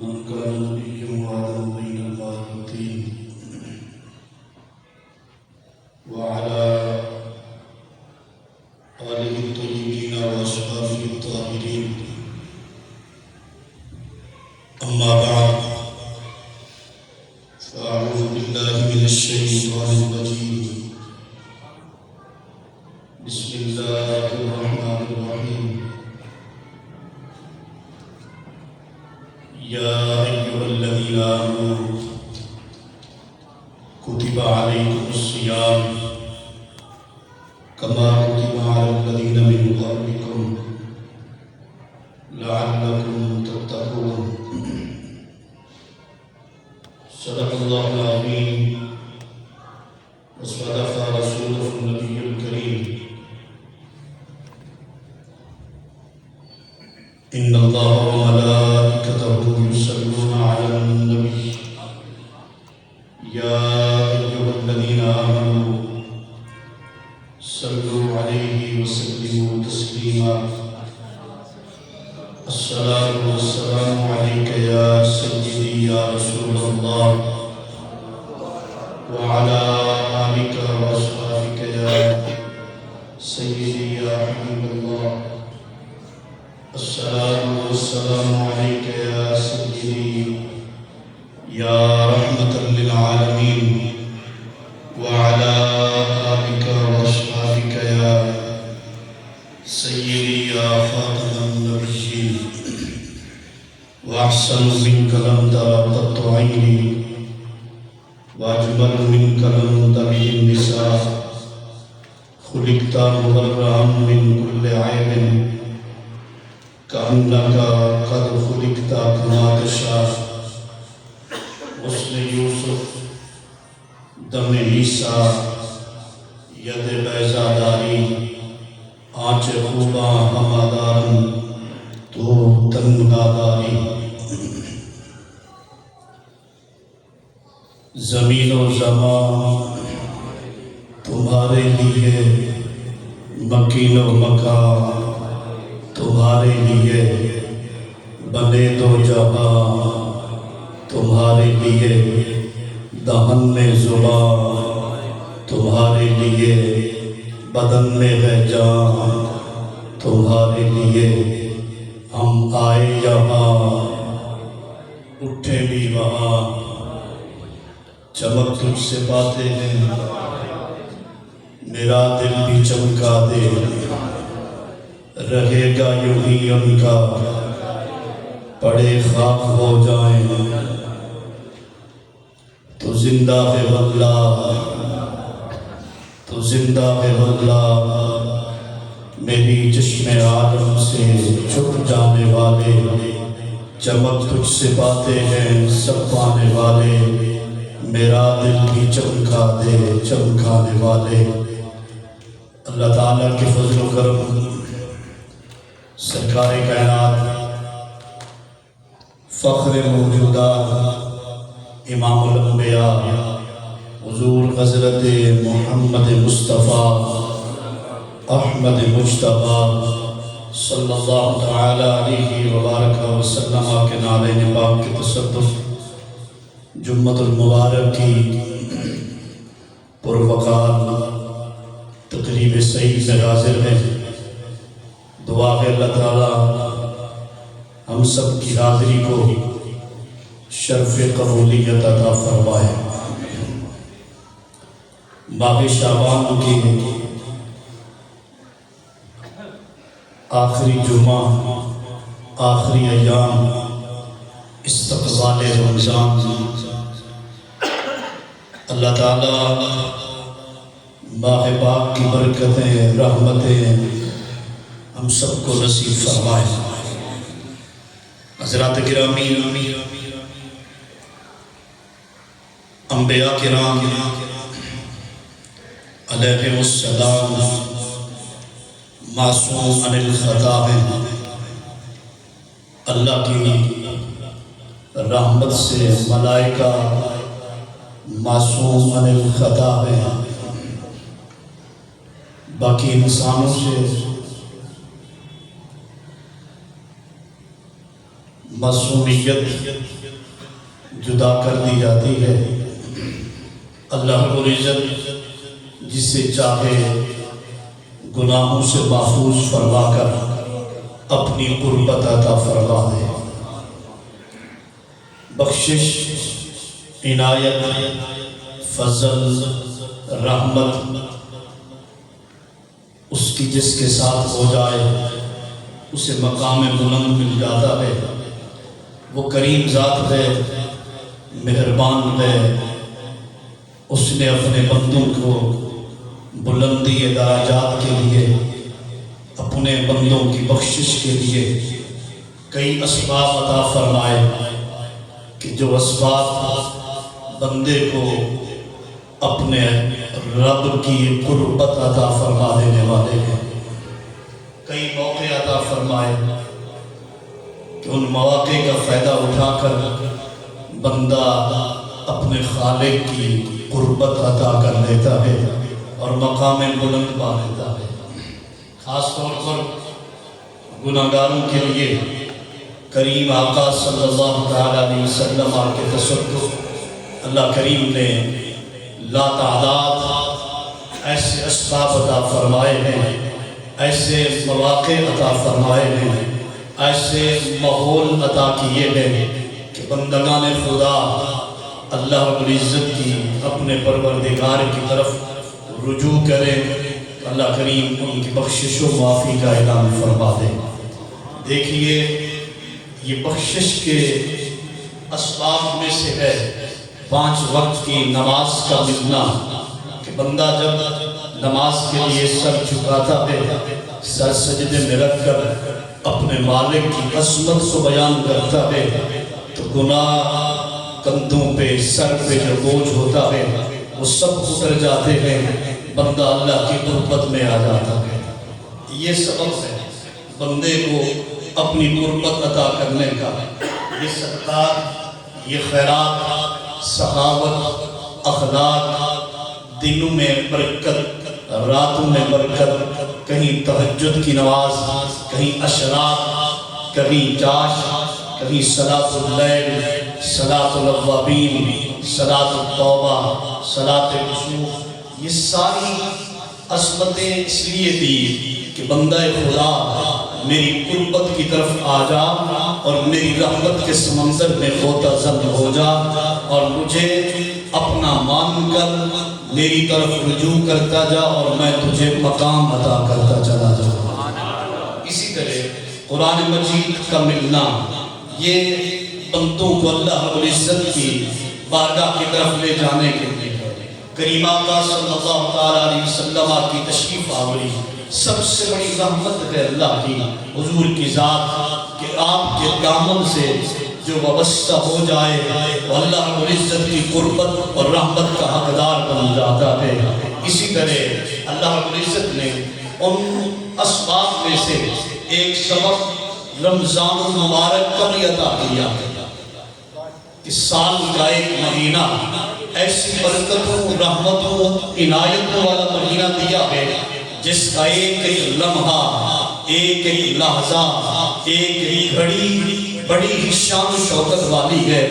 من كان نبيا وعدا بين الله والدين وعلى آله الطيبين وأصحابه الطاهرين. أما بعد، فأعوذ بالله من الشيطان الرجيم. بسم الله الرحمن الرحيم. يا أيها الذين آمنوا كتب عليكم الصيام كما كتب على الذين من قبلكم لعلكم تتقون. صدق الله العظيم وصدق رسوله النبي الكريم. إن الله وملائكته يصلون على النبي يا أيها الذين آمنوا صلوا عليه وسلموا تسليما. الصلاة والسلام عليك يا سيدي يا رسول الله وعلى آلك وأصحابك يا سيدي يا حبيب الله. الصلاة والسلام عليك يا سيدي يا رحمة للعالمين وعلى آلك وأصحابك يا سيدي يا خاتم النبيين. وأحسن منك لم تر قط عيني وأجمل منك لم تلد النساء. خلقت مبرأ من كل عيب كأنك قد خلقت كما تشاء. غسل یوسف، دم عیسیٰ، ید بیضا داری، آنچ خوباں ہمادارن تو تنگا داری. زمین و زمان تمہارے لیے، مکین و مکان تمہارے لیے، بنے دو جہاں تمہارے لیے، دہن میں زبان تمہارے لیے، بدن میں ہے جان تمہارے لیے. ہم آئے یہاں اٹھے بھی وہاں، چمک تجھ سے پاتے ہیں میرا دل بھی چمکا دے. رہے گا یوں ہی ان کا پڑے خاک ہو جائیں تو زندہ ہے واللہ، تو زندہ ہے واللہ. میری چشم عالم سے چھپ جانے والے، چمک تجھ سے پاتے ہیں سب پانے والے. میرا دل بھی چمکا دے چمکانے والے. اللہ تعالیٰ کے فضل و کرم، سرکار کائنات، فخر موجودات، امام الانبیاء حضور حضرت محمد مصطفیٰ احمد مجتبیٰ صلی اللہ تعالی علیہ وبارک وسلم کے نالین پاک کے تصدف جمعۃ المبارک کی پروقار تقریب سعید میں حاضر ہے. دعا ہے اللہ تعالیٰ ہم سب کی حاضری کو شرف قبولیت عطا فرمائے. ماہ شعبان کی آخری جمعہ، آخری ایام، استقبال رمضان. اللہ تعالیٰ ماہ پاک کی برکتیں، رحمتیں ہم سب کو نصیب فرمائے. حضرات گرامی، انبیاء کرام علیہم السلام معصوم عن الخطا ہیں. اللہ کی رحمت سے ملائکہ معصوم عن الخطا ہیں. باقی انسانوں سے معصومیت جدا کر دی جاتی ہے۔ اللہ رب العزت جسے چاہے گناہوں سے محفوظ فرما کر اپنی قربت عطا فرما دے۔ بخشش، عنایت، فضل، رحمت اس کی جس کے ساتھ ہو جائے اسے مقام بلند مل جاتا ہے۔ وہ کریم ذات ہے، مہربان ہے، اس نے اپنے بندوں کو بلندی درجات کے لیے، اپنے بندوں کی بخشش کے لیے کئی اسباب عطا فرمائے کہ جو اسباب بندے کو اپنے رب کی قربت عطا فرما دینے والے ہیں۔ کئی موقع عطا فرمائے کہ ان مواقع کا فائدہ اٹھا کر بندہ اپنے خالق کی قربت عطا کر لیتا ہے اور مقام بلند پا لیتا ہے۔ خاص طور پر گناہگاروں کے لیے کریم آقا صلی اللہ علیہ وسلم کے تصدق اللہ کریم نے لا تعداد ایسے اسباب عطا فرمائے ہیں، ایسے مواقع عطا فرمائے ہیں، ایسے ماحول عطا کیے ہیں کہ بندگان خدا اللہ رب العزت کی اپنے پروردگار کی طرف رجوع کریں، اللہ کریم ان کی بخشش و معافی کا اعلان فرما دے۔ دیکھیے یہ بخشش کے اسباب میں سے ہے 5 وقت کی نماز کا ملنا، کہ بندہ جب نماز کے لیے سر جھکاتا ہے، سر سجدے میں رکھ کر اپنے مالک کی عظمت کو بیان کرتا ہے تو گناہ کندھوں پہ، سر پہ جو بوجھ ہوتا ہے وہ سب اتر جاتے ہیں، بندہ اللہ کی قربت میں آ جاتا ہے۔ یہ سبب ہے بندے کو اپنی قربت عطا کرنے کا۔ یہ صدقات، یہ خیرات، سخاوت، اخلاق، دنوں میں برکت، راتوں میں برکت، کہیں تہجد کی نماز، کہیں اشراق، کہیں چاش، کہیں صلاۃ اللیل، صلاۃ الاوابین، صلاۃ التوبہ، صلاۃ الکسوف، یہ ساری عصمتیں اس لیے دی کہ بندہ خدا میری قربت کی طرف آ جا اور میری رحمت کے سمندر میں غوطہ زن ہو جا اور مجھے اپنا مان کر میری طرف رجوع کرتا جا اور میں تجھے مقام عطا کرتا چلا جاؤں۔ اسی طرح قرآن مجید کا ملنا یہ بندوں کو اللہ رب العزت کی بارگاہ کی طرف لے جانے کے لیے کریم آقا صلی اللہ علیہ وسلم کی تشریف آوری سب سے بڑی رحمت ہے اللہ کی حضور کی ذات کہ آپ کے دامن سے جو وابستہ ہو جائے وہ اللہ رب العزت کی قربت اور رحمت کا حقدار بن جاتا ہے۔ اسی طرح اللہ رب العزت نے ان اسباب میں سے ایک سبب رمضان المبارک کا بھی عطا کیا کہ سال کا ایک مہینہ ایسی برکتوں، رحمتوں، عنایتوں والا مہینہ دیا ہے جس کا ایک ایک لمحہ، ایک ایک لحظہ، ایک ایک گھڑی بڑی ہی شان و شوکت والی ہے،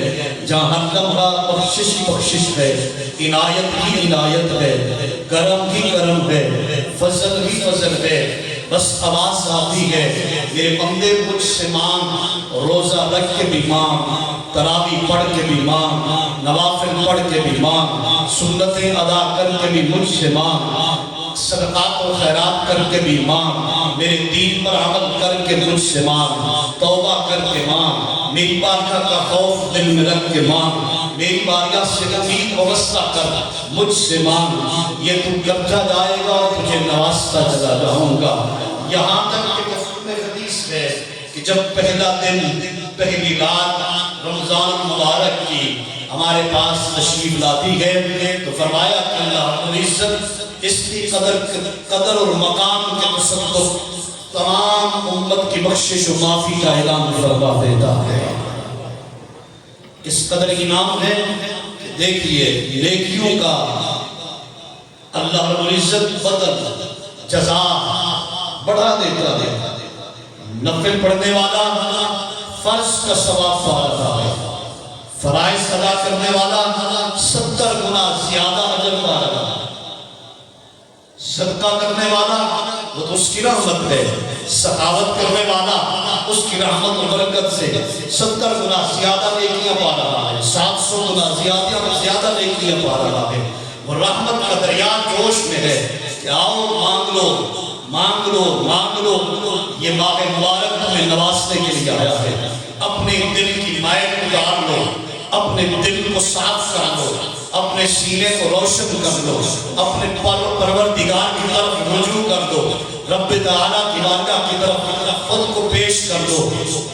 جہاں ہر لمحہ بخشش ہی بخشش ہے، عنایت ہی عنایت ہے، کرم ہی کرم ہے، فضل ہی فضل ہے۔ بس آواز آتی ہے میرے بندے مجھ سے مانگ، روزہ رکھ کے بھی مانگ، تراویح پڑھ کے بھی مانگ، نوافل پڑھ کے بھی مانگ، سنتیں ادا کر کے بھی مجھ سے مانگ، صدقات و خیرات کر کے بھی مانگ، میرے دین پر عمل کر کے مجھ سے مانگ، توبہ کر کے مانگ، میری بارگاہ کا خوف دل میں رکھ کے مانگ، میری بارگاہ سے امید وابستہ کر مجھ سے مانگ، یہ تو کرتا جائے گا اور تجھے نوازتا چلا جاؤں گا۔ یہاں تک کہ مفہوم حدیث ہے کہ جب پہلا دن، پہلی رات رمضان المبارک کی ہمارے پاس تشریف لاتی ہے تو فرمایا کہ اللہ رب العزت اس کی قدر اور مقام کے تصدق تمام امت کی بخشش و معافی کا اعلان فرما دیتا ہے۔ اس قدر انعام ہے کہ دیکھیے نیکیوں کا اللہ رب العزت بدل جزا بڑھا دیتا ہے۔ نفل پڑھنے والا فرض کا ثواب پا رہا ہے، فرائض ادا کرنے والا 70 گنا زیادہ اجر پا رہا ہے، صدقہ کرنے والا وہ تو اس کی رحمت ہے، سخاوت کرنے والا اس کی رحمت و برکت سے 70 گنا زیادہ نیکیاں پا رہا ہے، 700 گنا زیادہ نیکیاں پا رہا ہے۔ وہ رحمت کا دریا جوش میں ہے کہ آؤ مانگ لو مانگ لو مانگ لو، یہ ماہ مبارک تمہیں نوازنے کے لیے آیا ہے۔ اپنے دل کی مائل اتار لو، اپنے دل کو صاف کر لو، اپنے سینے کو روشن کر لو، اپنے پروردگار کی طرف رجوع کر دو، رب تعالیٰ کی بارگاہ کی طرف خود کو پیش کر دو۔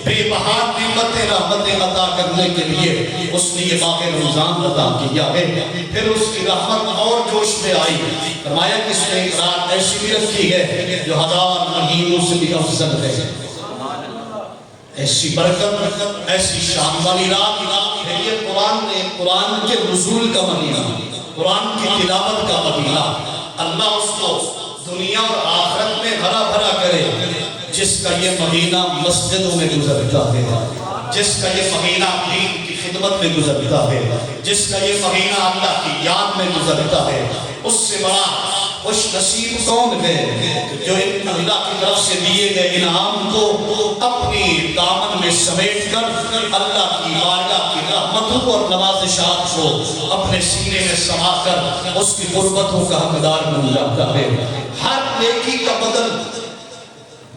بے بہا نعمتیں رحمتیں عطا کرنے کے لیے اس نے یہ ماہ رمضان عطا کیا ہے۔ پھر اس کی رحمت اور جوش میں آئی، فرمایا کہ اس نے ایک رات ایسی بھی رکھی ہے جو 1000 مہینوں سے بھی افضل ہے۔ ایسی برکت، ایسی شان والی رات ہے یہ قرآن کے نزول کا مہینہ، قرآن کی تلاوت کا مہینہ۔ اللہ اس کو دنیا اور آخرت میں ہرا بھرا کرے جس کا یہ مہینہ مسجدوں میں گزرتا ہے، جس کا یہ مہینہ دین کی خدمت میں گزرتا ہے، جس کا یہ مہینہ اللہ کی یاد میں گزرتا ہے۔ اس سے بڑا خوش نصیب کون ہے جو اللہ کی طرف سے دیے گئے انعام کو اپنی دامن میں سمیٹ کر اللہ کی بارگاہ کی رحمتوں اور نوازشات کو اپنے سینے میں سما کر اس کی قربتوں کا حقدار بن جاتا ہے۔ ہر نیکی کا بدل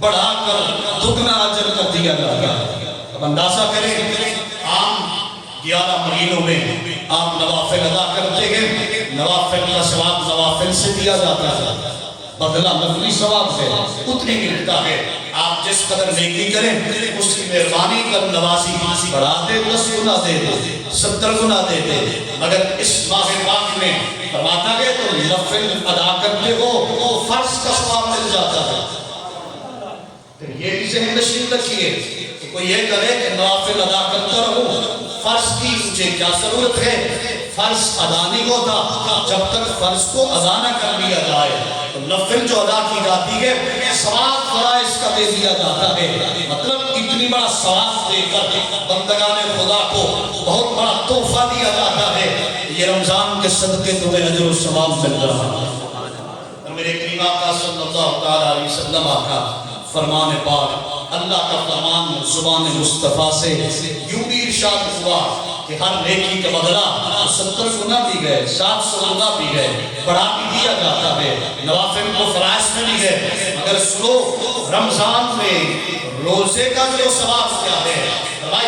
بڑھا کر دگنا اجر کر دیا جاتا ہے۔ اب اندازہ کریں، عام 11 مہینوں میں آپ نوافل ادا کرتے ہیں، نوافل کا ثواب نوافل سے دیا جاتا ہے، بدلہ نفلی ثواب سے اتنی ملتا ہے۔ آپ جس قدر نیکی کریں اس کی مہربانی کر نوازی بڑھا دے، 10 گنا دے دے، 70 گنا دے دے۔ مگر اس ماہ پاک میں فرماتا ہے تو نفل ادا کرتے ہو فرض کا ثواب مل جاتا ہے۔ پھر یہ بھی ذہن نشین رکھیے کہ کوئی یہ کرے کہ نوافل ادا کرتا رہو، فرض کی مجھے کیا ضرورت ہے؟ فرض ادا نہیں ہوتا جب تک فرض کو ادا نہ کر لیا جائے۔ تو نفل جو ادا کی جاتی ہے ثواب فرائض کا دے دیا جاتا ہے، مطلب اتنی بڑا ثواب دے کر بندگان خدا کو بہت بڑا تحفہ دیا جاتا ہے۔ یہ رمضان کے صدقے تمہیں اجر و ثواب مل رہا ہے۔ میرے کریم آقا صلی اللہ علیہ وسلم کا فرمان پاک، اللہ کا فرمان زبان مصطفیٰ سے یوں بھی ارشاد ہوا کہ ہر نیکی کا بدلہ 70 گنا بھی گئے، 700 گنا بھی گئے، بڑھا بھی دیا جاتا ہے، نوافل کو فرائض میں بھی گئے۔ مگر سنو، رمضان میں روزے کا جو ثواب کیا ہے،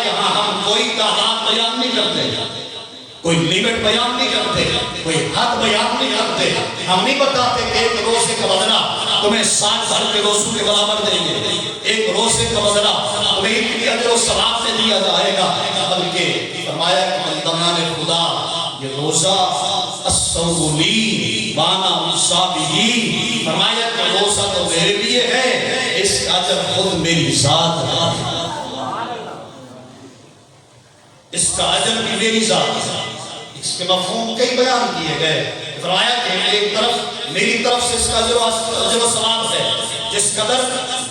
یہاں ہم کوئی تعداد بیان نہیں کرتے، کوئی لیمٹ بیان نہیں کرتے، کوئی حد بیان نہیں کرتے۔ ہم نہیں بتاتے کہ ایک روزے کا بدلہ تمہیں 60 بھر کے روزوں کے برابر دیں گے، ایک روزے کا بدلہ تمہیں اتنی اجر و ثواب سے دیا جائے گا، بلکہ فرمایا کہ بندگان خدا یہ روزہ الصوم لی وانا اوصی بہ، فرمایا کہ روزہ تو میرے لیے ہے، اس کا اجر خود میری ذات ہے، اس کا اجر بھی میری ذات ہے۔ اس کے مفہوم کئی بیان کیے گئے، فرمایا کہ ایک طرف میری طرف سے اس کا اجر و ثواب ہے، جس قدر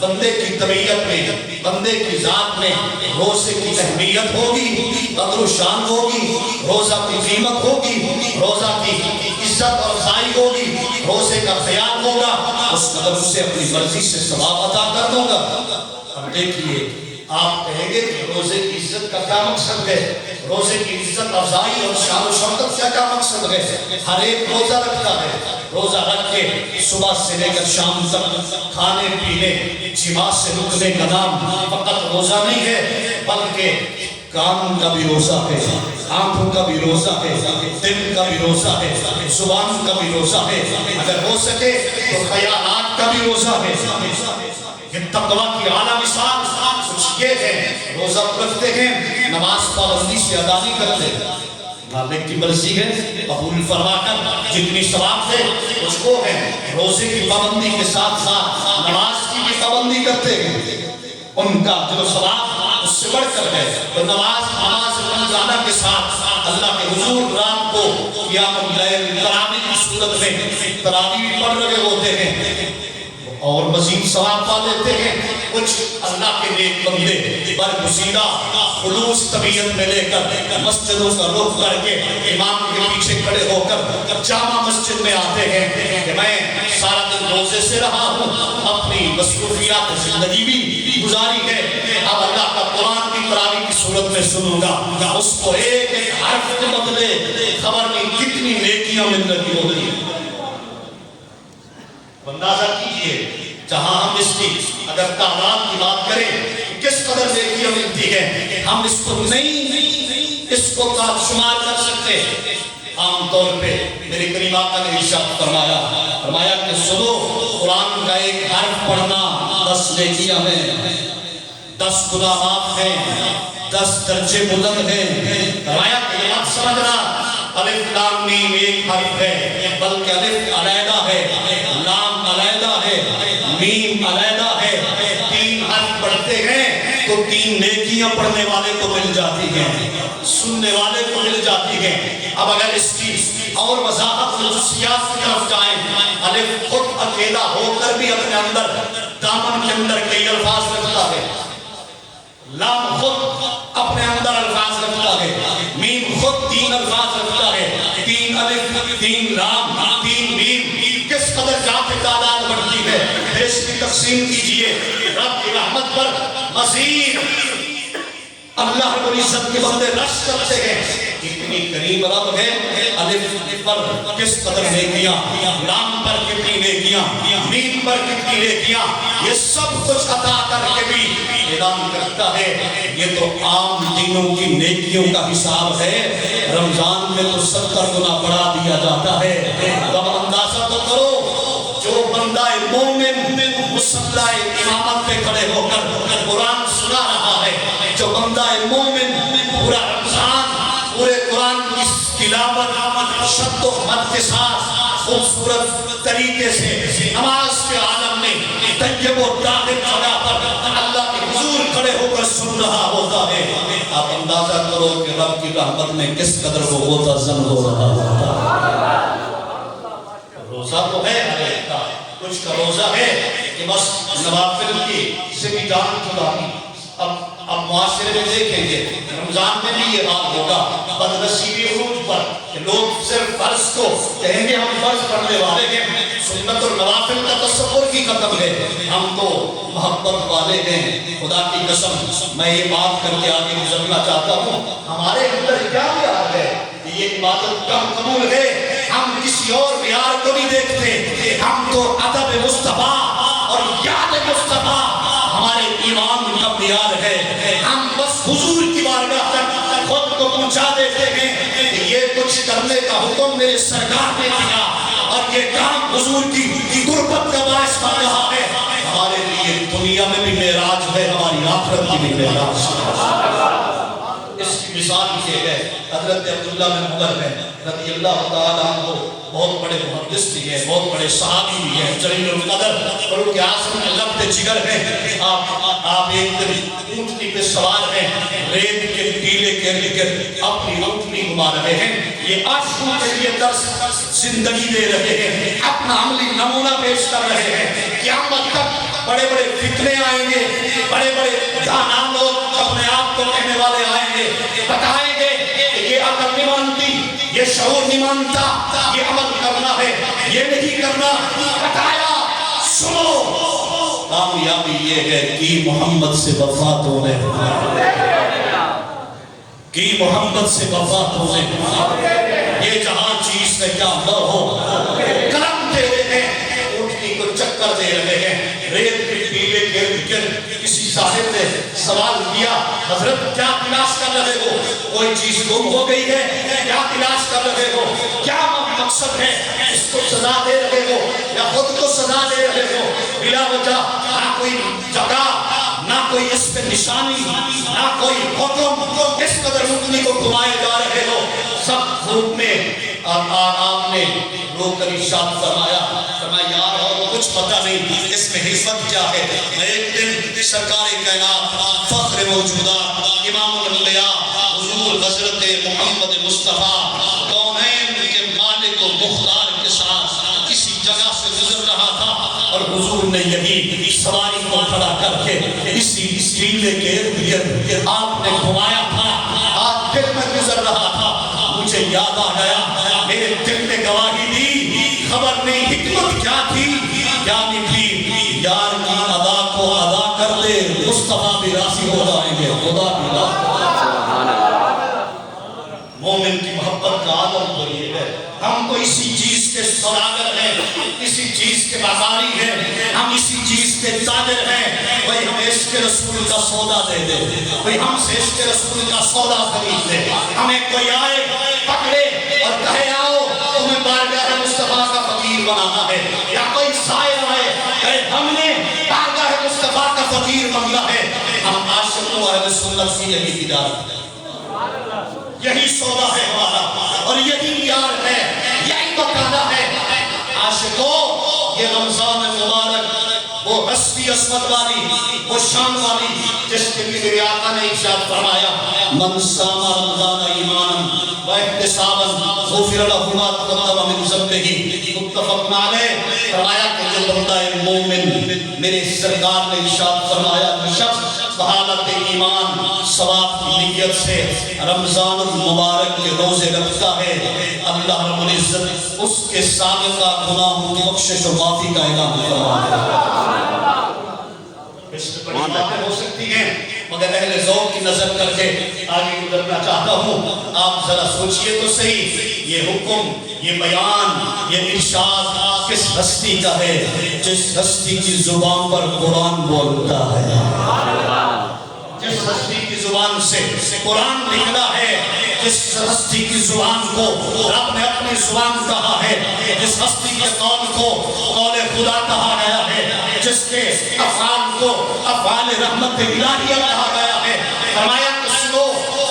بندے کی طبیعت میں، بندے کی ذات میں روزے کی اہمیت ہوگی، قدر و شان ہوگی، روزہ کی قیمت ہوگی، روزہ کی عزت اور افزائی ہوگی، روزے کا خیال ہوگا، اس قدر اسے اپنی مرضی سے ثواب عطا کر دوں گا۔ اب دیکھیے، آپ کہیں گے کہ روزے کی عزت کا کیا مقصد ہے، روزے کی عزت افزائی اور شان و شوکت کا کیا مقصد ہے؟ ہر ایک روزہ رکھتا ہے، روزہ رکھ کے صبح سے لے کر شام تک کھانے پینے جماع سے رکنے کا نام فقط روزہ نہیں ہے، بلکہ کان کا بھی روزہ ہے، آنکھوں کا بھی روزہ ہے، دل کا بھی روزہ ہے، زبان کا بھی روزہ ہے، اگر ہو سکے تو خیالات کا بھی روزہ ہے۔ یہ تقویٰ کی اعلیٰ مثال کچھ یہ ہے، روزہ رکھتے ہیں، نماز پابندی سے ادا نہیں کرتے، مالک کی مرضی ہے، قبول فرما کر جتنی ثواب ہے اس کو ہے، روزے کی پابندی کے ساتھ ساتھ نماز کی بھی پابندی کرتے ہیں، ان کا جو ثواب اس سے بڑھ کر ہے۔ تو نماز رمضانہ کے ساتھ اللہ کے حضور رات کو قیام اللیل تراویح کی صورت میں تراویح بھی پڑھ رہے ہوتے ہیں، اور مزید ثواب پا لیتے ہیں۔ کچھ اللہ کے نیک بندے برگزیدہ خلوص طبیعت میں لے کر مسجدوں کا رخ کر کے امام کے پیچھے کھڑے ہو کر جامع مسجد میں آتے ہیں کہ میں سارا دن روزے سے رہا ہوں، اپنی مصروفیات زندگی بھی گزاری ہے، اب اللہ کا قرآن کی تراویح کی صورت میں سنوں گا، اس کو ایک ایک حرف کے بدلے خبر نہیں کتنی نیکیاں مل رہی ہوگی۔ اندازہ کیجئے جہاں ہم اس کی اگر تعداد کی بات کریں کس قدر نیکیاں ملتی ہے، ہم اس کو نہیں اس کو شمار کر سکتے۔ عام طور پہ میرے کریم آقا نے ارشاد فرمایا کہ سنو، قرآن کا ایک حرف پڑھنا 10 نیکیاں ہیں، 10 گناہ معاف ہیں، 10 درجے بلند ہیں۔ فرمایا کہ یہ مت سمجھنا الف لام میم ایک حرف ہے، بلکہ الف علیحدہ ہے، لام علیحدہ ہے، میم علیحدہ ہے، 3 حرف پڑھتے ہیں تو 3 نیکیاں پڑھنے والے کو مل جاتی ہیں، سننے والے کو مل جاتی ہیں۔ اب اگر اس کی اور وضاحت خصوصیات کی طرف جائیں، الف خود اکیلا ہو کر بھی اپنے اندر دامن کے اندر کئی الفاظ رکھتا ہے، لام خود اپنے اندر الفاظ رکھتا ہے، میم خود 3 الفاظ رکھتا ہے، 3 الف 3 لام 3 میم، کس قدر جہاں پہ تعداد بڑھتی ہے۔ پھر اس کی تقسیم کیجئے، رب کی رحمت پر مزید اللہ رب العزت کے بندے رش کرتے ہیں، اتنی کریم رب ہے، الف پر کس قدر نیکیاں، لام پر کتنی نیکیاں، میم پر کتنی نیکیاں، یہ سب کچھ عطا کر کے بھی اعلان کرتا ہے یہ تو عام دنوں کی نیکیوں کا حساب ہے، رمضان میں تو 70 گنا بڑھا دیا جاتا ہے۔ اب اندازہ تو کرو، جو بندہ مومن مصلی امامت پہ کھڑے ہو کر قرآن سنا رہا ہے، جو بندہ مومن پورا رمضان پورے قرآن کی تلاوت شد و مد کے ساتھ خوبصورت طریقے سے نماز کے عالم میں طیب و طاہر جگہ پر اللہ کے حضور کھڑے ہو کر سن رہا ہوتا ہے، آپ اندازہ کرو کہ رب کی رحمت میں کس قدر وہ متزن ہو رہا ہوتا ہے۔ روزہ تو ہے ہر ایک کا، کچھ کا روزہ ہے کہ بس نوافل کی سے بھی جان چھڑانی۔ اب معاشرے میں دیکھیں گے رمضان میں بھی یہ حال ہوگا، بدنصیبی عروج پر کہ لوگ صرف فرض کو کہیں گے ہم فرض پڑھنے والے ہیں، سنت اور نوافل کا تصور کی ختم ہے، ہم تو محبت والے ہیں۔ خدا کی قسم میں یہ بات کر کے آگے گزرنا چاہتا ہوں، ہمارے اندر کیا پیار ہے کہ یہ عبادت کم قبول ہے، ہم کسی اور معیار کو نہیں دیکھتے، ہم تو ادب مصطفیٰ اور یاد مصطفیٰ ہمارے ایمان کا معیار ہے، ہم بس حضور کی بارگاہ تک خود کو پہنچا دیتے ہیں کہ یہ کچھ کرنے کا حکم میرے سرکار نے دیا اور یہ کام حضور کی قربت کا باعث بن رہا ہے۔ ہمارے لیے دنیا میں بھی معراج ہے، ہماری آخرت کی بھی معراج ہے۔ اس کی مثال یہ ہے، حضرت عبداللہ بن عمر رضی اللہ تعالیٰ عنہ بہت بڑے محدث بھی ہیں، بہت بڑے صحابی بھی ہیں، جلیل القدر، فاروق اعظم کے لبد جگر ہیں۔ آپ ایک دن اونٹنی پہ سوار ہیں، ریت کے ٹیلے کے ارد اپنی اونٹنی گھما رہے ہیں، یہ عاشقوں کے لیے درس زندگی دے رہے ہیں، اپنا عملی نمونہ پیش کر رہے ہیں۔ قیامت تک بڑے بڑے فتنے آئیں گے، بڑے بڑے دانا لوگ اپنے آپ کو کہنے والے آئیں گے، بتائیں گے کہ یہ عقل نہیں مانتی، یہ شعور نہیں مانتا، یہ عمل کرنا ہے، یہ نہیں کرنا۔ بتایا سنو، کامیابی یہ ہے کہ محمد سے وفات ہونے، کہ محمد سے وفات ہونے، یہ جہاں چیز سے کیا نہ ہو، قلم دے رہے ہیں، اونٹنی کو چکر دے رہے ہیں، ریت کے ٹیلے کے ارد کسی صاحب نے سوال کیا، حضرت کیا تلاش کر رہے ہو؟ کوئی چیز گم ہو گئی ہے، کیا تلاش کر رہے ہو؟ کیا مقصد ہے؟ اس کو سزا دے رہے ہو یا خود کو سزا دے رہے ہو؟ بلا وجہ نہ کوئی جگہ، نہ کوئی اس پہ نشانی، نہ کوئی حکم، اس قدر اونٹنی کو گھمائے جا رہے ہو۔ سب دھوپ میں آپ نے رو کر ارشاد فرمایا یار اور کچھ پتہ نہیں اس میں حکمت کیا ہے۔ میں ایک دن سرکار کائنات فخر موجودات امام الانبیاء حضور حضرت محمد مصطفیٰ کونین کے مالک و مختار کے ساتھ کسی جگہ سے گزر رہا تھا اور حضور نے یہی سواری کو کھڑا کر کے اسی ٹیلے کے ارد گرد آپ نے گھمایا تھا. آج دل میں گزر رہا تھا, مجھے یاد آ گیا میرے دل نے گواہی دی, خبر نہیں حکمت کیا تھی کیا نکلی. یار کی ادا کو ادا کر دے, مصطفیٰ بھی راضی ہو جائیں گے. خدا کی راضی. مومن کی محبت کا عالم تو یہ ہے, ہم تو اسی چیز کے سوداگر ہیں, اسی چیز کے بازاری ہیں, ہم اسی چیز کے تاجر ہیں. بھئی ہمیں اس کے رسول کا سودا دے دے, بھئی ہم سے اس کے رسول کا سودا خرید دے. ہمیں کوئی آئے پکڑے اور کہے آؤ تمہیں بارگاہ مصطفیٰ کا فقیر بنانا ہے, یا کوئی سائر آئے کہے ہم نے بارگاہ مصطفیٰ کا فقیر بننا ہے. ہم عاشق و اہل سنت کی یہی تجارت ہے, یہی سودا ہے ہمارا, اور یہی یار ہے, یہی مکانہ ہے. عاشقوں, یہ رمضان مبارک وہ ہستی عصمت والی, وہ شان والی جس کے لیے میرے آقا نے ارشاد فرمایا من صام رمضان ایمانا واحتسابا غفر له ما تقدم من ذنبه. متفق علیہ. فرمایا کہ جو بندہ مومن, میرے سرکار نے ارشاد فرمایا کہ شخص بحالت ایمان ثواب کی نیت سے رمضان المبارک کے روزے رکھتا ہے, اللہ رب العزت اس کے سابقہ گناہوں کی بخشش و معافی کا اعلان فرماتا ہے. اس میں بڑی باتیں ہو سکتی ہیں, مگر اہل ذوق کی نظر کر کے آگے گزرنا چاہتا ہوں. آپ ذرا سوچئے تو صحیح, یہ حکم, یہ بیان, یہ ارشاد کس ہستی کا ہے؟ جس ہستی کی زبان پر قرآن بولتا ہے, جس ہستی کی زبان سے قرآن نکلا ہے, جس ہستی کی زبان کو رب نے اپنی زبان کہا ہے, جس ہستی کے قول کو قول خدا کہا گیا ہے, جس کے افعال کو افعال رحمت الہیہ کہا گیا ہے. فرمایا کہ سنو,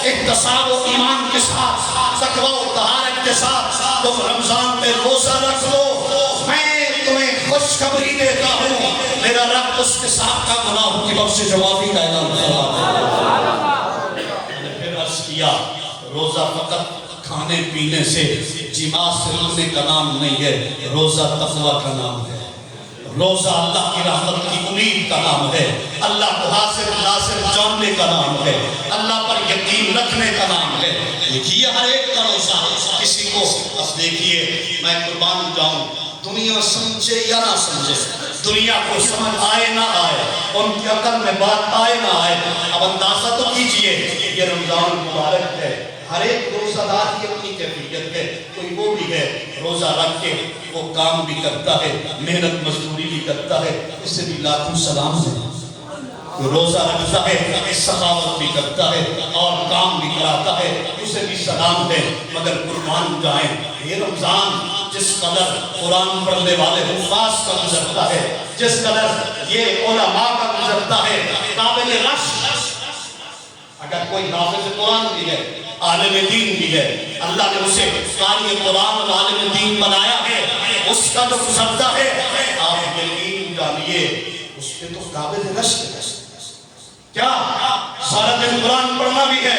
احتساب و ایمان کے ساتھ, تقوی و طہارت کے ساتھ تم رمضان میں روزہ رکھ لو, میں تمہیں خوشخبری دیتا ہوں, میرا رب اس کے ساتھ کا گناہوں کی بخشش و معافی کا اعلان فرماتا ہے. میں نے پھر عرض کیا, روزہ فقط کھانے پینے سے, جماع سے رکنے کا نام نہیں ہے, روزہ تقوی کا نام ہے. روزہ اللہ کی رحمت کی امید کا نام ہے, اللہ کو حاصل ناصر جاننے کا نام ہے, اللہ پر یقین رکھنے کا نام ہے. دیکھیے ہر ایک کا روزہ کسی کو, اب دیکھیے میں قربان جاؤں, دنیا سمجھے یا نہ سمجھے, دنیا کو سمجھ آئے نہ آئے, ان کی عقل میں بات آئے نہ آئے, اب اندازہ تو کیجئے یہ رمضان مبارک ہے, ہر ایک روزہ دار کی اپنی کیفیت ہے. کوئی وہ بھی ہے روزہ رکھ کے وہ کام بھی کرتا ہے, محنت مزدوری بھی کرتا ہے, اسے بھی لاکھوں سلام ہے. روزہ رکھتا ہے, سخاوت بھی کرتا ہے اور کام بھی کراتا ہے, اسے بھی سلام ہے. مگر قربان جائیں, یہ رمضان جس قدر قرآن پڑھنے والے حفاظ کا گزرتا ہے, جس قدر یہ علماء کا گزرتا ہے, قابل رشک. اگر کوئی حافظ قرآن بھی ہے, عالم دین بھی ہے, اللہ نے اسے قاری قرآن اور عالم دین بنایا ہے, اس کا جو گزرتا ہے آپ یقین جانیے اس پہ تو قابل رشک ہے. کیا سارا دن قرآن پڑھنا بھی ہے,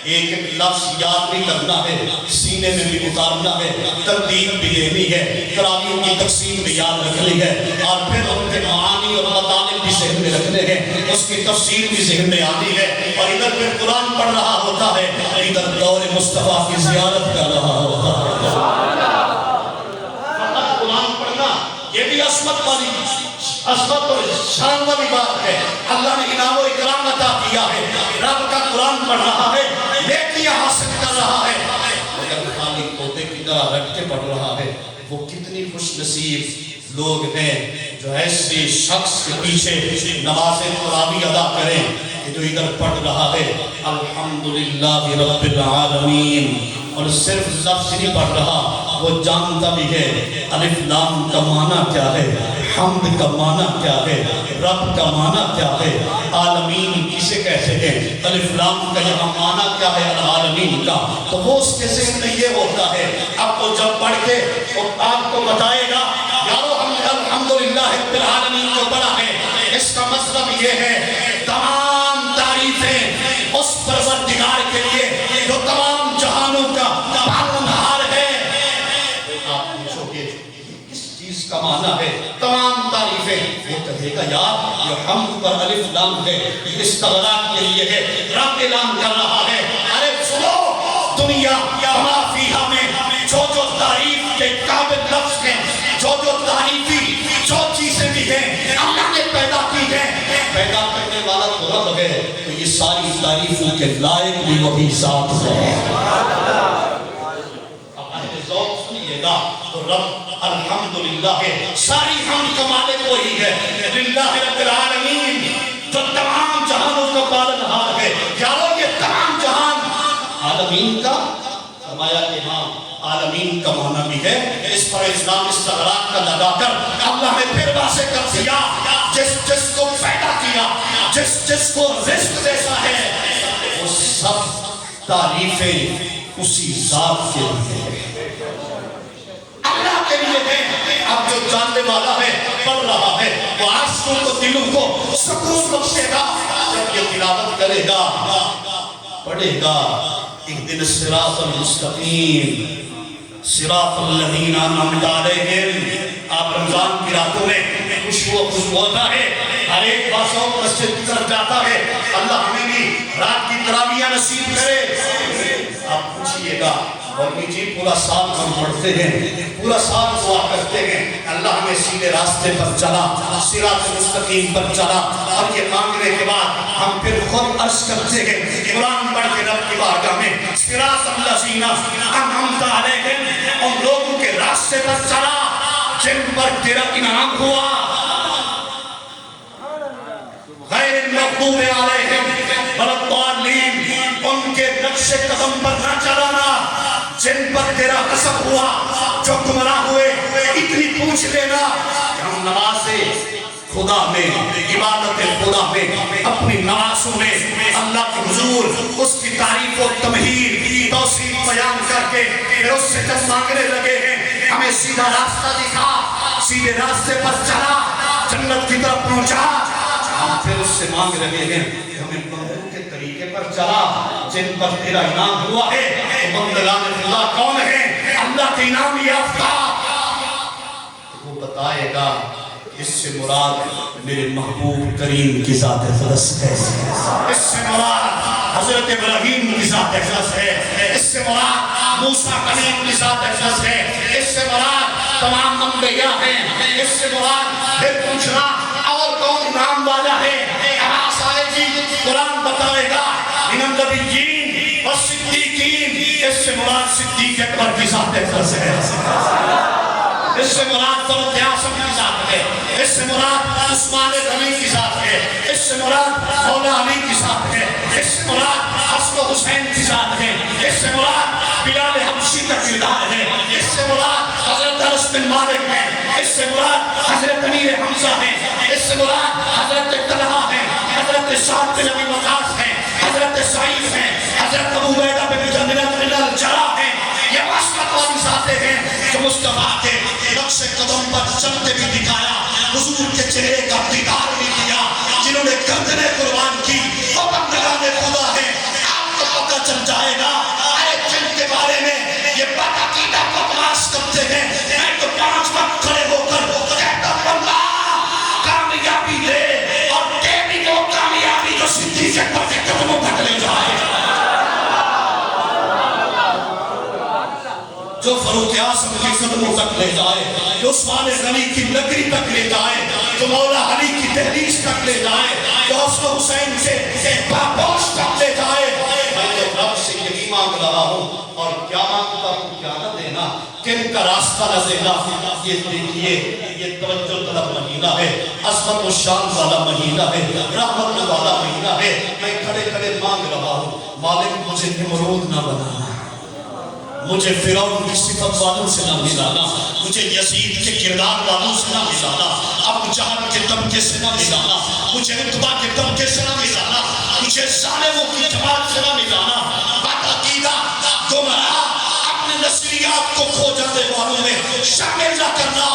ایک ایک لفظ یاد بھی کرنا ہے, سینے میں بھی اتارنا ہے, ترتیب بھی دینی ہے, تراویح کی تقسیم بھی یاد رکھنی ہے, اور پھر ان کے معانی اور مطالب بھی ذہن میں رکھنے ہیں, اس کی تفسیر بھی ذہن میں آتی ہے, اور ادھر پھر قرآن پڑھ رہا ہوتا ہے, ادھر دور مصطفیٰ کی زیارت کر رہا ہوتا ہے. فقط قرآن پڑھنا یہ بھی عصمت والی, عصمت اور شان والی بات ہے. اللہ نے انعام و اکرام عطا کیا ہے, رب کا قرآن پڑھ رہا ہے, نیکیاں حاصل کر رہا ہے, مگر خالی طوطے کی طرح رکھ کے پڑھ رہا ہے. وہ کتنی خوش نصیب لوگ ہیں جو ایسے شخص کے پیچھے نماز تراویح ادا کریں کہ جو ادھر پڑھ رہا ہے الحمدللہ رب العالمین, اور صرف لفظ نہیں پڑھ رہا, وہ جانتا بھی ہے الف لام کا معنی کیا ہے, حمد کا معنی کیا ہے, رب کا معنی کیا ہے, عالمین کسے کہتے ہیں, الف لام کا یہاں معنی کیا ہے العالمین کا. تو وہ اس کے ذہن میں یہ ہوتا ہے, اب وہ جب پڑھ کے آپ کو بتائے گا یارو ہم نے الحمدللہ رب العالمین کو پڑھا ہے, اس کا مطلب یہ ہے تمام تعریفیں اس پروردگار کے لیے جو تمام جہانوں کا پالنہار ہے. آپ پوچھو گے کس چیز کا معنی ہے تمام تعریفیں, کہے گا یار یہ حمد پر الف لام ہے، یہ استغراق کے لیے ہے، رب اعلان کر رہا ہے ارے سنو دنیا ما فیہا میں جو جو تعریف کے قابل لفظ ہیں، جو جو تعریفی جو چیزیں بھی ہیں اللہ نے پیدا کی ہیں، پیدا کرنے والا تو رب ہے، تو یہ ساری تعریفوں کے لائق بھی وہی ذات ہے۔ اب اہل ذوق سنیے گا تو رب الحمدللہ ہے، ساری حمد کا مالک وہی ہے، للہ رب العالمین جو تمام جہانوں کا پالنہار ہے۔ یارو یہ تمام جہان عالمین کا فرمایا امام، عالمین کا معنی بھی ہے، اس پر اسلام استغراق کا لگا کر اللہ نے پھر واضح کر دیا جس کو پیدا کیا، جس کو رزق دیتا ہے، وہ سب تعریفیں اسی ذات کے لیے اللہ کے لیے ہے۔ اب جو جاننے والا ہے پڑھ رہا ہے وہ عاشقوں کو دلوں کو سکون بخشے گا جب یہ تلاوت کرے گا پڑھے گا اهدنا الصراط المستقیم صراط الذین انعمت علیہم۔ آپ رمضان کی راتوں میں خوشبو ہوتا ہے، ہر ایک باسوں مسجد کی طرف جاتا ہے، اللہ ہمیں بھی رات کی تراویح نصیب کرے۔ آپ پوچھئے گا مولوی جی پورا سال ہم پڑھتے ہیں، پورا سال دعا کرتے ہیں، اللہ ہمیں سیدھے راستے پر چلا، صراط مستقیم پر چلا، اور یہ مانگنے کے بعد ہم پھر خود عرض کرتے ہیں قرآن پڑھ کے رب کی بارگاہ میں صراط الذین انعمت علیہم، ان لوگوں کے راستے پر چلا جن پر تیرا انعام ہوا، غیر المغضوب علیہم ولا الضالین، ان کے نقش قدم پر نہ چلانا جن پر تیرا غضب ہوا، جو گمراہ ہوئے۔ اتنی پوچھ لینا کہ ہم نماز خدا میں، عبادت خدا میں، اپنی نمازوں میں اللہ کے حضور اس کی تعریف و تمہید توصیف بیان کر کے پھر اس سے جب مانگنے لگے ہیں ہمیں سیدھا راستہ دکھا، سیدھے راستے پر چلا، جنت کی طرف پہنچا، ہم پھر اس سے مانگ رہے ہیں کہ ہمیں بندوں کے طریقے پر چلا جن پر تیرا انعام ہوا ہے۔ تو بندگان خدا کون ہیں؟ اللہ کے انعام یافتہ، وہ بتائے گا اس سے مراد میرے محبوب کریم کی ذات اقدس ہے، اس سے مراد حضرت ابراہیم کی ذات اقدس ہے، اس سے مراد موسیٰ کلیم کی ذات اقدس ہے، اس سے مراد تمام انبیاء ہیں، اس سے مراد پھر پوچھنا اور کون انعام والا ہے؟ آس آئے جی قرآن بتائے گا من النبیین والصدیقین، اس سے مراد صدیق اکبر کی ذات اقدس ہے، اس سے مراد حضرت اعظم کی ذات ہے، اس سے مراد عثمان غنی کی ذات ہے، اس سے مراد مولا علی کی ذات ہے، اس سے مراد حسن و حسین کی ذات ہے، اس سے مراد بلال حبشی کا کردار ہے، اس سے مراد حضرت انس بن مالک ہے، اس سے مراد حضرت امیر حمزہ ہے، اس سے مراد حضرت طلحہ ہے، حضرت سعد بن ابی وقاص ہے، حضرت سعید ہے، حضرت ابو عبیدہ بن الجراح ہے۔ یہ عصمت والی ذاتیں ہیں جو مصطفیٰ کے نقش قدم پر چلتے بھی دکھایا، حضور کے چہرے کا دیدار بھی کیا، جنہوں نے گردنیں قربان کی، وہ بندگان خدا ہیں۔ آپ کو پتہ چل جائے گا ارے جن کے بارے میں یہ بدعقیدہ بکواس کرتے ہیں، میں تو 5 وقت کھڑے ہو کر کہتا ہوں اللہ کامیابی دے، اور دے بھی وہ کامیابی جو صدیق اکبر کے قدموں تک لے جائے، جو فاروق اعظم کی قدموں تک لے جائے، جو عثمان غنی کی نگری تک لے جائے، جو مولا علی کی دہلیز تک لے جائے، جو حسن حسین سے پاپوش تک لے جائے۔ میں تو رب سے یہی مانگ رہا ہوں، اور کیا مانگتا ہوں کیا نہ دینا، کن کا راستہ نہ دینا۔ یہ دیکھیے یہ توجہ طلب مہینہ ہے، عظمت و شان والا مہینہ ہے، رحمت والا مہینہ ہے۔ میں کھڑے کھڑے مانگ رہا ہوں مالک مجھے نمرود نہ بنانا، مجھے فرعون کی صفت والوں سے نہ ملانا، مجھے یزید کے کردار والوں سے نہ ملانا، ابو جہل کے طبقے سے نہ ملانا، مجھے عتبہ کے طبقے سے نہ ملانا، مجھے ظالموں کی جماعت سے نہ ملانا، بدعقیدہ گمراہ اپنے نظریات کو کھو جانے والوں میں شامل نہ کرنا۔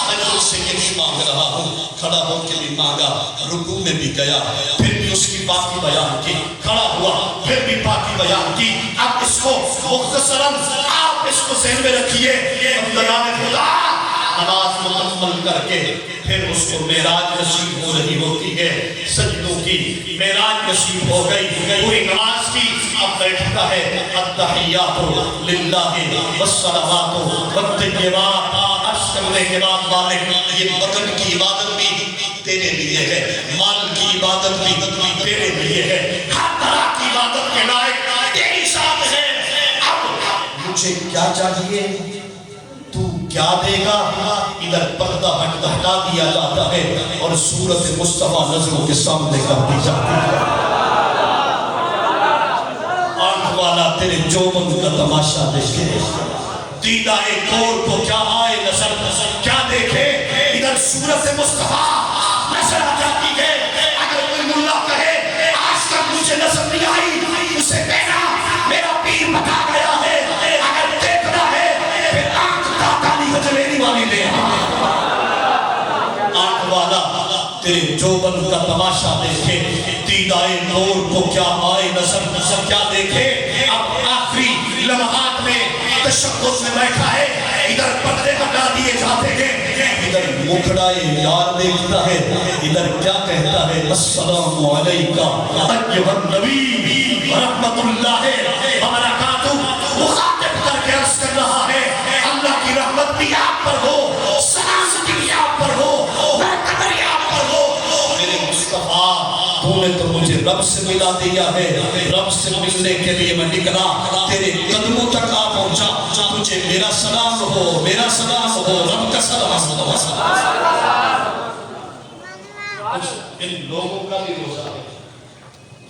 میں تم سے یہی مانگ رہا ہوں، کھڑا ہو کے بھی مانگا، رکوع میں بھی گیا، پھر بھی اس کی پاکی بیان کی، کھڑا ہوا پھر بھی پاکی بیان کی۔ اب اس کو مختصراً آپ اس کو ذہن میں رکھیے، بندگان خدا نماز مکمل کر کے پھر اس کو معراج نصیب ہو رہی ہوتی ہے، سجدوں کی معراج نصیب ہو گئی، پوری نماز کی اب بیٹھتا ہے، التحیات للہ والصلوات والطیبات، عرض کرنے کے بعد مالک یہ بدن کی عبادت بھی تیرے لیے ہے، مال کی عبادت بھی تیرے لیے ہے، ہر طرح کی عبادت کے لائق تیری ذات ہے، اب مجھے کیا چاہیے، تو کیا دے گا؟ ادھر پردہ ہٹا دیا جاتا ہے اور صورت مصطفیٰ نظروں کے سامنے کر دی جاتی ہے۔ آنکھ والا تیرے جوبن کا تماشا دیکھے، دیدہ کور کو کیا آئے نظر، کیا دیکھے، ادھر صورت مصطفیٰ نظر آ جاتی ہے۔ اگر کوئی ملا کہے آج تک مجھے نظر نہیں آئی، اسے کہنا میرا پیر بتا گیا ہے، اگر دیکھنا ہے پھر آنکھ داتانی حجویری والی لے آنکھ والا تیرے جوبن کا تماشا دیکھے، دیدہ نور کو کیا آئے نظر، کیا دیکھے، اب آخری لمحات میں تشخص میں بیٹھا ہے، ادھر پردے ہٹا دیے جاتے ہیں، ادھر مکھڑائے یار دیکھتا ہے، ادھر کیا کہتا ہے، السلام علیکہ ایھا النبی ورحمت اللہ وبرکاتہ، مخاطب کر کے عرض کر رہا ہے اللہ کی رحمت بھی آپ پر ہو، سلامتی بھی آپ پر ہو، برکت بھی آپ پر ہو، میرے مصطفیٰ تو نے تو مجھے رب سے ملا دیا ہے، رب سے ملنے کے لیے میں نکلا، تیرے قدموں تک آ پہنچا، تجھے میرا سلام ہو، میرا سلام ہو، رب کا سلام ہو۔ ان لوگوں کا بھی روزہ ہے،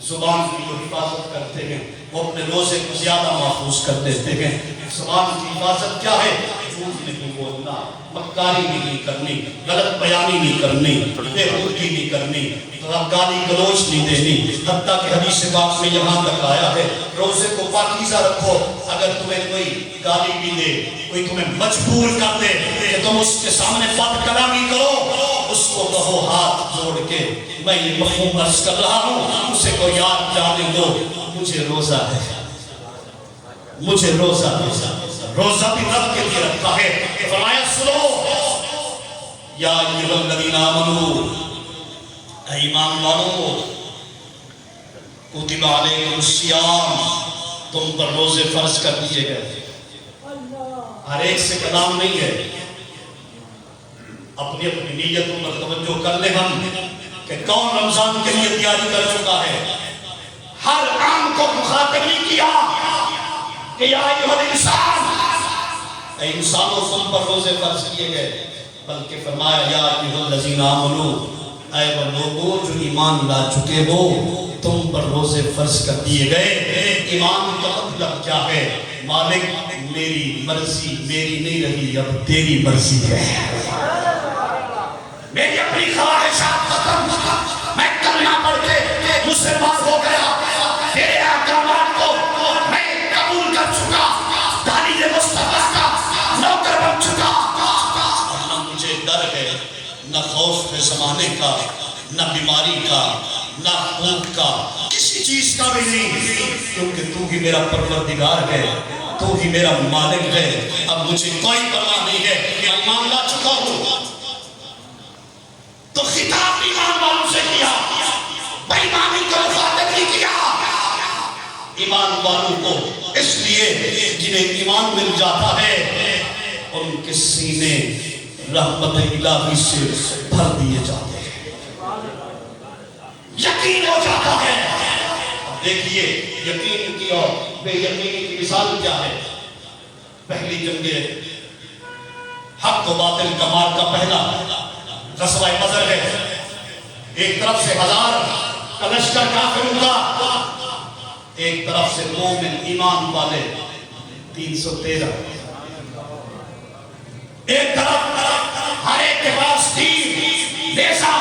زبان کی جو حفاظت کرتے ہیں وہ اپنے روزے کو زیادہ محفوظ کر دیتے ہیں۔ زبان کی حفاظت کیا ہے؟ جھوٹ نہیں بولنا، مکاری نہیں کرنی، غلط بیانی نہیں کرنی، بے حرمتی نہیں کرنی، گالی گلوچ نہیں دینی، حتیٰ کہ حدیث پاک میں یہاں تک آیا ہے روزے کو پاکیزہ رکھو، اگر تمہیں کوئی گالی بھی دے، کوئی تمہیں مجبور کر دے کہ تم اس کے سامنے بد کلامی کرو، اس کو کہو ہاتھ جوڑ کے میں یہ مفہوم عرض کر رہا ہوں، اسے کو یاد جانے دو مجھے روزہ ہے، مجھے روزہ ہے، روزہ بھی رب کے لیے رکھا ہے۔ فرمایا سنو یا ایھا الذین آمنوا، اے ایمان والو، کتب علیکم الصیام، تم پر روزے فرض کر دیے گئے۔ ہر ایک سے کلام نہیں ہے، اپنی اپنی نیتوں پر توجہ کر لیں ہم کہ کون رمضان کے لیے تیاری کر چکا ہے۔ ہر عام کو مخاطب نہیں کیا کہ یا ایھا الانسان، اے انسانوں تم پر روزے فرض کیے گئے، بلکہ فرمایا یا ایھا الذین آمنوا، اے وہ لوگوں جو ایمان لا چکے ہو تم پر روزے فرض کر دیے گئے۔ ایمان کا مطلب کیا ہے؟ مالک میری مرضی میری نہیں رہی، اب تیری مرضی ہے، میری اپنی خواہشات ختم، میں کلمہ پڑھ کے مسلمان ہو گیا، تیرے احکامات کو میں قبول کر چکا، دانش مصطفیٰ کا نوکر بن چکا، نہ مجھے ڈر ہے، نہ خوف ہے زمانے کا، نہ بیماری کا، نہ خوف کا، کسی چیز کا بھی نہیں، کیونکہ تو ہی میرا پروردگار ہے، تو ہی میرا مالک ہے، اب مجھے کوئی پرواہ نہیں ہے، میں ایمان لا چکا ہوں۔ تو خطاب ایمان والوں سے کیا، بے ایمانی کو مخاطب نہیں کیا، ایمان والوں کو اس لیے جنہیں ایمان مل جاتا ہے ان کے سینے رحمت الہی سے بھر دیے جاتے ہیں، یقین ہو جاتا ہے۔ دیکھیے یقین کی اور بے یقینی کی مثال کیا ہے؟ پہلی جنگ حق و باطل کا مار کا پہلا غزوہ بدر ہے، ایک طرف سے 1000 کا لشکر کافروں کا، ایک طرف سے مومن ایمان والے 313، ایک طرف ہر ایک کے پاس تیر، نیزہ،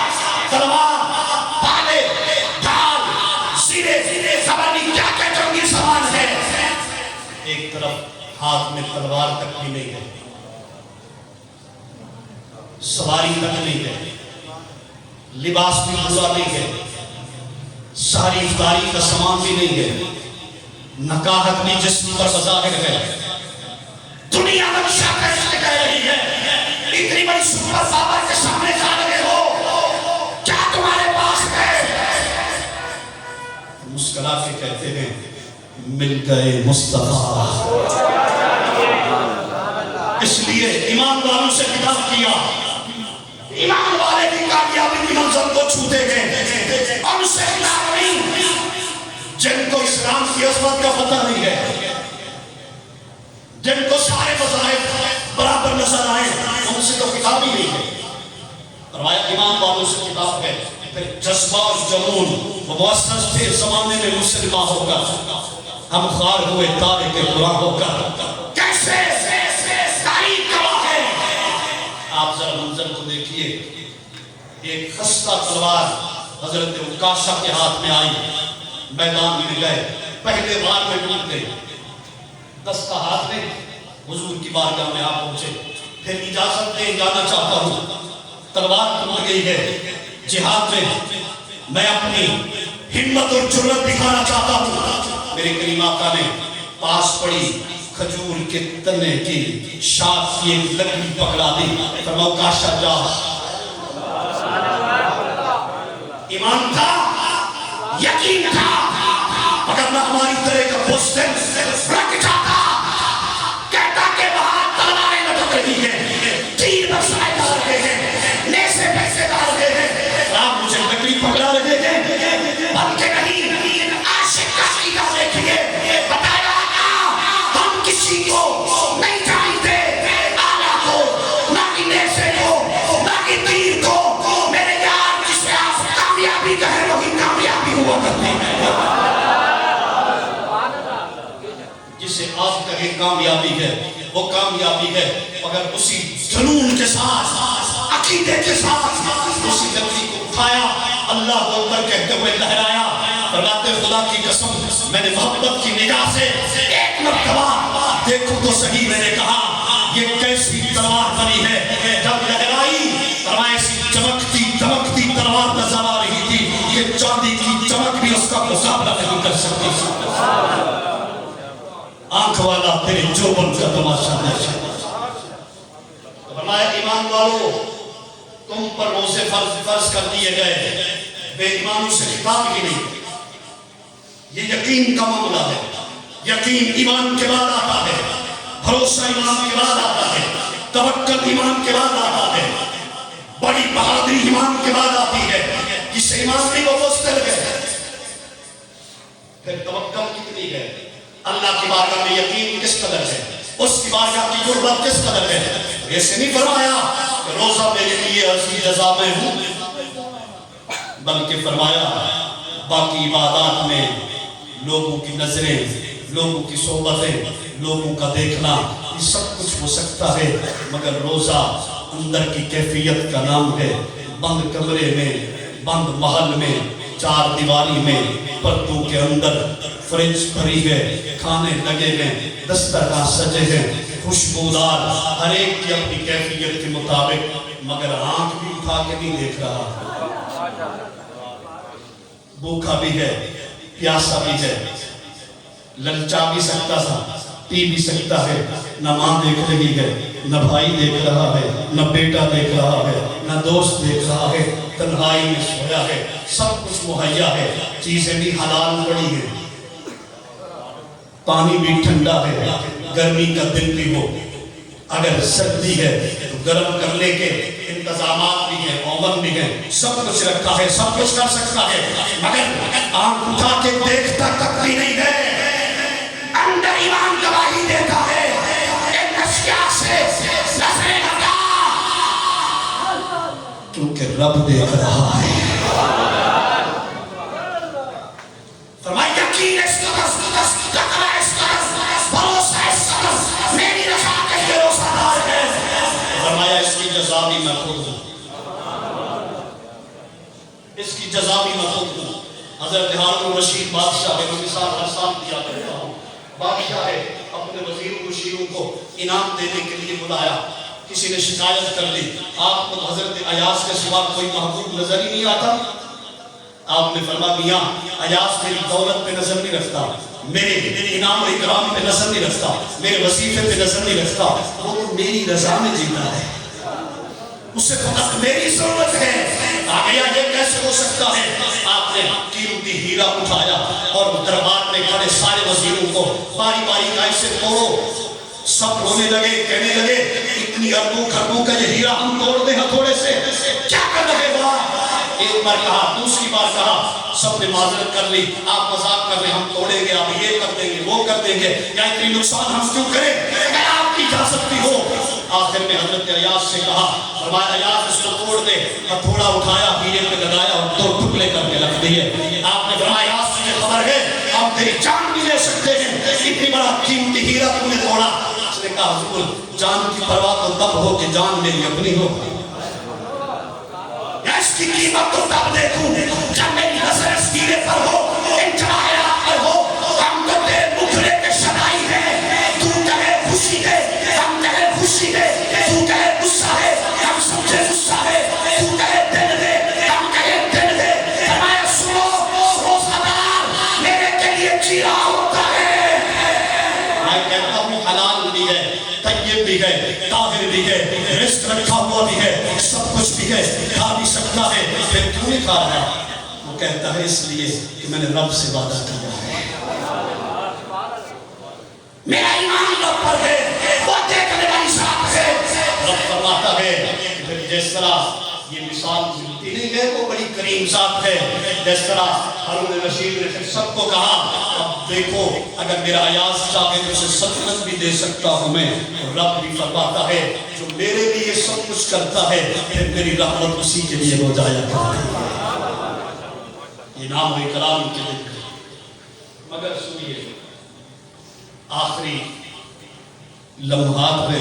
تلوار، پالے، ڈھال، سینے، زبانی کیا کہ جنگی سامان ہے، ایک طرف ہاتھ میں تلوار تک بھی نہیں ہے، سواری تک نہیں ہے، لباس بھی پورا نہیں ہے، ساری افطاری کا سامان بھی نہیں ہے، نکاحت بھی جسم پر بظاہر ہے، دنیا منشا کیسے کہہ رہی ہے، اتنی بڑی سپر پاور کے سامنے جا رہے ہو، کیا تمہارے پاس ہے؟ مسکرا کے کہتے ہیں مل گئے مصطفیٰ۔ اس لیے ایمان والوں سے خطاب کیا، ایمان والے بھی کامیابی کی منزل کو چھوتے ہیں، اور اس سے خطاب نہیں جن کو اسلام کی عظمت کا پتہ نہیں ہے، جن کو سارے مذاہب برابر نظر آئے، ان سے تو خطاب ہی نہیں ہے۔ فرمایا ایمان والوں سے خطاب ہے۔ پھر جذبہ اور جنون وہ مؤسس تھے زمانے میں مسلمہ ہو کر، ہم خوار ہوئے تارے کے قرآن ہو کر، کیسے تاریخ گواہ ہے۔ آپ ذرا منظر کو دیکھیے، ایک خستہ تلوار حضرت عکاشہ کے ہاتھ میں آئی، میدان میں گئے، پہلے وار میں ڈوب گئے، دستہ ہاتھ میں حضور کی بارگاہ میں آپ پہنچے، پھر اجازت دیں جانا چاہتا ہوں، تلوار ٹوٹ گئی ہے، جہاد میں اپنی ہمت اور جرأت دکھانا چاہتا ہوں۔ میرے کریم آقا نے پاس پڑی کھجور کے تنے کی شاخ کی ایک لکڑی پکڑا دی، فرمایا عکاشہ جا۔ ایمان تھا، یقین تھا، اگر نہ ہماری طرح کا بزدل رکھ جاتا، کہتا کہ وہاں تلواریں لٹک رہی ہیں، تیر برسائے جا رہے ہیں، نیزے پیسے ڈال رہے ہیں، آپ مجھے لکڑی پکڑا رہے ہیں، بلکہ نہیں عاشق کا عقیدہ دیکھیے، بتایا ہم کسی کو نہیں جانتے، آلہ کو، نہ کہ نیزے کو، نہ کہ تیر کو، میرے یار جسے آپ کامیابی کہیں وہی کامیابی ہوا کرتے ہیں، جسے آپ کہیں کامیابی ہے وہ کامیابی ہے، اگر اسی جنون کے ساتھ عقیدے کے ساتھ اسی لکڑی کو اٹھایا، اللہ اکبر کہتے ہوئے لہرایا، فرماتے خدا کی قسم میں نے محبت کی نگاہ سے ایک مرتبہ دیکھو تو صحیح، میں نے کہا یہ کیسی تلوار بنی ہے، جب لہرائی فرمایا ایسی چمکتی دمکتی تلوار نظر آ رہی تھی، یہ چاندی کی چمک بھی اس کا مقابلہ نہیں کر سکتی۔ آنکھ والا تیرے جوبن کا تماشا نہیں۔ فرمایا ایمان والو تم پر روزے فرض کر دیے گئے، بے ایمانوں سے خطاب ہی نہیں۔ یہ یقین کا معاملہ ہے، یقین ایمان کے بعد آتا ہے، بھروسہ ایمان کے بعد آتا ہے، توکل ایمان کے بعد آتا ہے، بڑی بہادری ایمان کے بعد آتی ہے، جس ایمان نہیں وہ مستر گئے، پھر توکل کتنی ہے، اللہ کی بارگاہ میں یقین کس قدر ہے، اس کی بارگاہ کی قربت کس قدر ہے۔ ایسے نہیں فرمایا کہ روزہ میرے لیے عظیم جزا میں ہوں، بلکہ فرمایا باقی عبادات میں لوگوں کی نظریں، لوگوں کی صحبتیں، لوگوں کا دیکھنا، یہ سب کچھ ہو سکتا ہے، مگر روزہ اندر کی کیفیت کا نام ہے۔ بند کمرے میں، بند محل میں، چار دیواری میں، پردوں کے اندر فریج بھری ہے، کھانے لگے ہیں، دسترخوان سجے ہیں، خوشبودار، ہر ایک کی اپنی کیفیت کے مطابق، مگر آنکھ بھی اٹھا کے نہیں دیکھ رہا، بھوکا بھی ہے، پیاسا بھی ہے، للچا بھی سکتا تھا، پی بھی سکتا ہے، نہ ماں دیکھ رہی ہے، نہ بھائی دیکھ رہا ہے، نہ بیٹا دیکھ رہا ہے، نہ دوست دیکھ رہا ہے، تنہائی میں سویا ہے، سب کچھ مہیا ہے، چیزیں بھی حلال پڑی ہیں، پانی بھی ٹھنڈا ہے، گرمی کا دن بھی ہو، اگر سردی ہے تو گرم کرنے کے انتظامات بھی ہیں، اوون بھی ہیں، سب کچھ رکھا ہے، سب کچھ کر سکتا ہے، مگر آنکھ اٹھا کے دیکھتا تک بھی نہیں ہے۔ اندر ایمان گواہی دیتا ہے ان اشیاء سے نظریں ہٹا، کیونکہ رب دیکھ رہا ہے۔ فرمایا یقین اس طرف، تقوی اس طرف، بھروسہ اس طرف، میری رضا کے لیے روزہ دار ہے۔ فرمایا اس کی جزا بھی میں خود ہوں، اس کی جزا بھی میں خود ہوں۔ حضرت ہارون الرشید بادشاہ ہے، میں مثال ہر سال دیا کرتا ہوں، بادشاہ ہے، اپنے وزیر مشیروں کو انعام دینے کے لیے بلایا، کسی نے شکایت کر لی، آپ کو حضرت ایاز کے سوا کوئی محبوب نظر ہی نہیں آتا؟ آپ نے فرمایا میاں ایاز میری دولت پہ نظر نہیں رکھتا، میرے انعام و اکرام پہ نظر نہیں رکھتا، میرے وظیفے پہ نظر نہیں رکھتا، وہ تو میری رضا میں جیتا ہے۔ اسے فقط میری ضرورت ہے. آگیا یہ کیسے ہو سکتا ہے؟ آپ نے قیمتی ہیرا اٹھایا اور دربار میں کھڑے سارے وزیروں کو باری باری کا اسے توڑو. سب رونے لگے، کہنے لگے اتنی اربوں خربوں کا یہ ہیرا ہم توڑ دیں ہتھوڑے سے، کیا کر رہے ہو آپ؟ ایک بار کہا، دوسری بار کہا، سب نے معذرت کر لی. آپ مذاق کر رہے، ہم توڑیں گے، آپ یہ کر دیں گے، وہ کر دیں گے، یا اتنی نقصان ہم کیوں کریں اگر آپ کی اجازت بھی ہو. آخر میں حضرت ایاز سے کہا، فرمایا ایاز اس کو توڑ دے. ہتھوڑا اٹھایا، ہیرے پہ لگایا اور دو ٹکڑے کر کے رکھ دیے. آپ نے فرمایا ایاز تجھے خبر ہے ہم تیری جان بھی لے سکتے ہیں، اتنی بڑا قیمتی ہیرا تم نے توڑا. اس نے کہا حضور جان کی پرواہ تو تب ہو کہ جان میری اپنی ہو، اس کی قیمت تو تب دیکھوں جب میری نظر اس ہیرے پر ہو، ان جواہرات پر ہو. ہم تو تیرے مکھڑے کے شدائی ہیں، تو کہے خوشی دے ہم کہے خوشی دے، تو کہے غصہ ہے ہم سمجھے غصہ ہے، تو کہے دل دے ہم کہے دل دے. فرمایا سنو روزہ دار میرے کے لیے جی رہا ہوتا ہے. میں کہتا ہوں حلال بھی ہے، طیب بھی ہے، طاہر بھی ہے، رزق رکھا ہوا بھی ہے، سب کچھ بھی ہے، کھا بھی سکتا ہے، پھر کیوں نہیں کھا رہا ہے؟ وہ کہتا ہے اس لیے کہ میں نے رب سے وعدہ کیا ہے، میرا ایمان رب پر ہے، وہ دیکھنے والی ذات ہے. رب فرماتا ہے کہ پھر جس طرح یہ مثال ملتی نہیں ہے، وہ بڑی کریم ذات ہے. جس طرح ہارون رشید نے پھر سب کو کہا اب دیکھو اگر میرا ایاز چاہے تو اسے سلطنت بھی دے سکتا ہوں میں. رب بھی فرماتا ہے جو میرے لیے سب کچھ کرتا ہے پھر میری رحمت اسی کے لیے ہو جایا کرتی ہے. یہ نام و اکرام کے دن. مگر سنیے آخری لمحات میں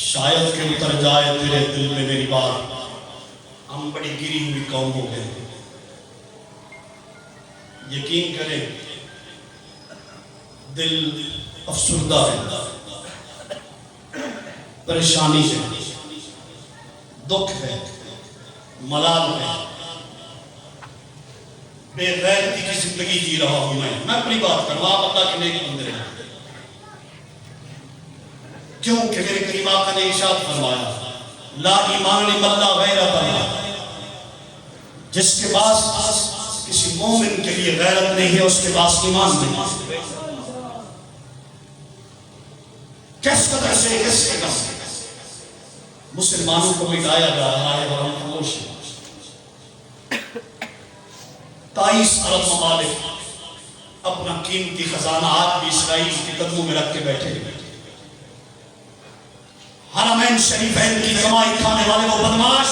شاید کہ اتر جائے تیرے دل میں میری بات، ہم بڑی گری ہوئی قوم ہو گئے. یقین کریں دل افسردہ ہے، پریشانی ہے، دکھ ہے، ملال ہے، بے غیرتی کی زندگی جی رہا ہوں میں اپنی بات کروں، آپ اللہ کے نیک بندے ہیں. کیونکہ میرے کریم آقا نے ارشاد فرمایا لا ایمان لمن لا غیرت له، جس کے پاس کسی مومن کے لیے غیرت نہیں ہے اس کے پاس ایمان نہیں. کس قدر سے کس قدر سے مسلمانوں کو مٹایا جا رہا ہے اور ہم خاموش ہیں. 23 ارب ممالک اپنا قیمتی خزانہ آج بھی اسرائیل کے قدموں میں رکھ کے بیٹھے ہیں. حرمین شریفین کی کمائی کھانے والے وہ بدماش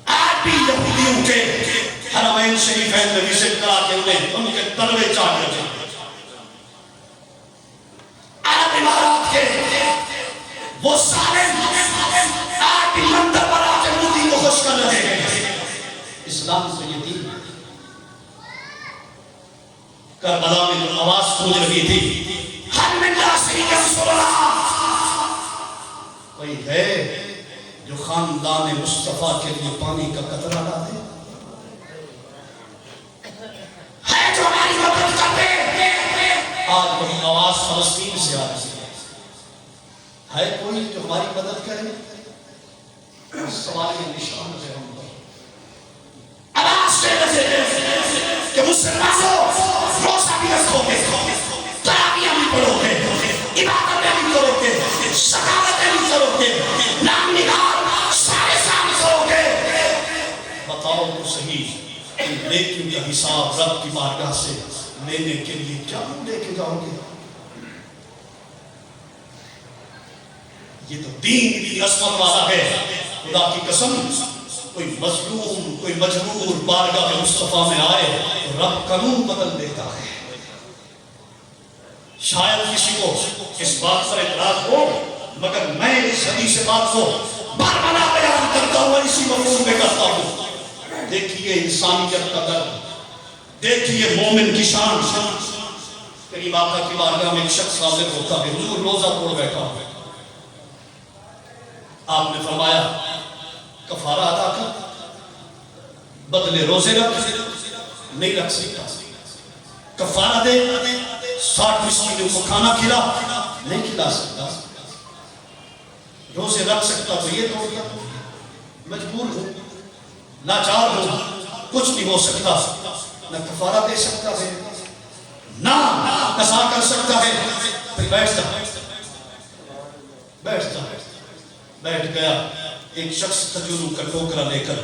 آج بھی یہودیوں کے حرمین شریفین میں وزٹ کرا کے انہیں ان کے تلوے چاٹ رہے ہیں. عرب امارات کے وہ ظالم آج بھی مندر پر آ کے مودی کو خوش کر رہے ہیں. اسلام سے یہ دین کربلا میں جو آواز گونج رہی تھی ہر من ناصری رسول اللہ، کوئی ہے جو خاندان مصطفیٰ کے لیے پانی کا قطرہ ڈالے؟ ہے جو ہماری مدد کرتے؟ آج وہی آواز فلسطین سے آ رہی ہے کوئی جو ہماری مدد کرے؟ سوال یہ نشان ہے ہم پر آواز سے کہ مسلمانوں روزہ بھی رکھو گے، تراویح بھی پڑھو گے، عبادتیں بھی کرو گے، شکاوتیں بھی کرو گے، نام نگار سارے سام کرو گے. بتاؤ تو صحیح ان نیکیوں کا حساب رب کی بارگاہ سے لینے کے لیے کیا تم لے کے جاؤ گے؟ یہ تو دین کی عظمت والا ہے. خدا کی قسم کوئی مظلوم کوئی مجبور بارگاہ مصطفیٰ میں آئے تو رب قانون بدل دیتا ہے. شاید کسی کو اس بات پر اعتراض ہو مگر میں اس حدیث بات کو بار بار بیان کرتا ہوں اور اسی مفہوم میں کرتا ہوں. دیکھیے انسانیت کا درد، دیکھیے مومن کی شان. کریم آقا کی بارگاہ میں ایک شخص حاضر ہوتا ہے، حضور روزہ توڑ بیٹھا ہے. آپ نے فرمایا کفارہ ادا کر، بدلے روزے رکھ. نہیں رکھ سکتا. کفارہ دے، 60 مسکینوں کو کھانا کھلا. نہیں کھلا سکتا. روزے رکھ سکتا تو یہ توڑتا، مجبور ہوں، لاچار ہوں، کچھ نہیں ہو سکتا، نہ کفارہ دے سکتا ہے، نہ قضا کر سکتا ہے، پھر بیٹھ گیا۔ ایک شخص کھجوروں کا ٹوکرا لے کر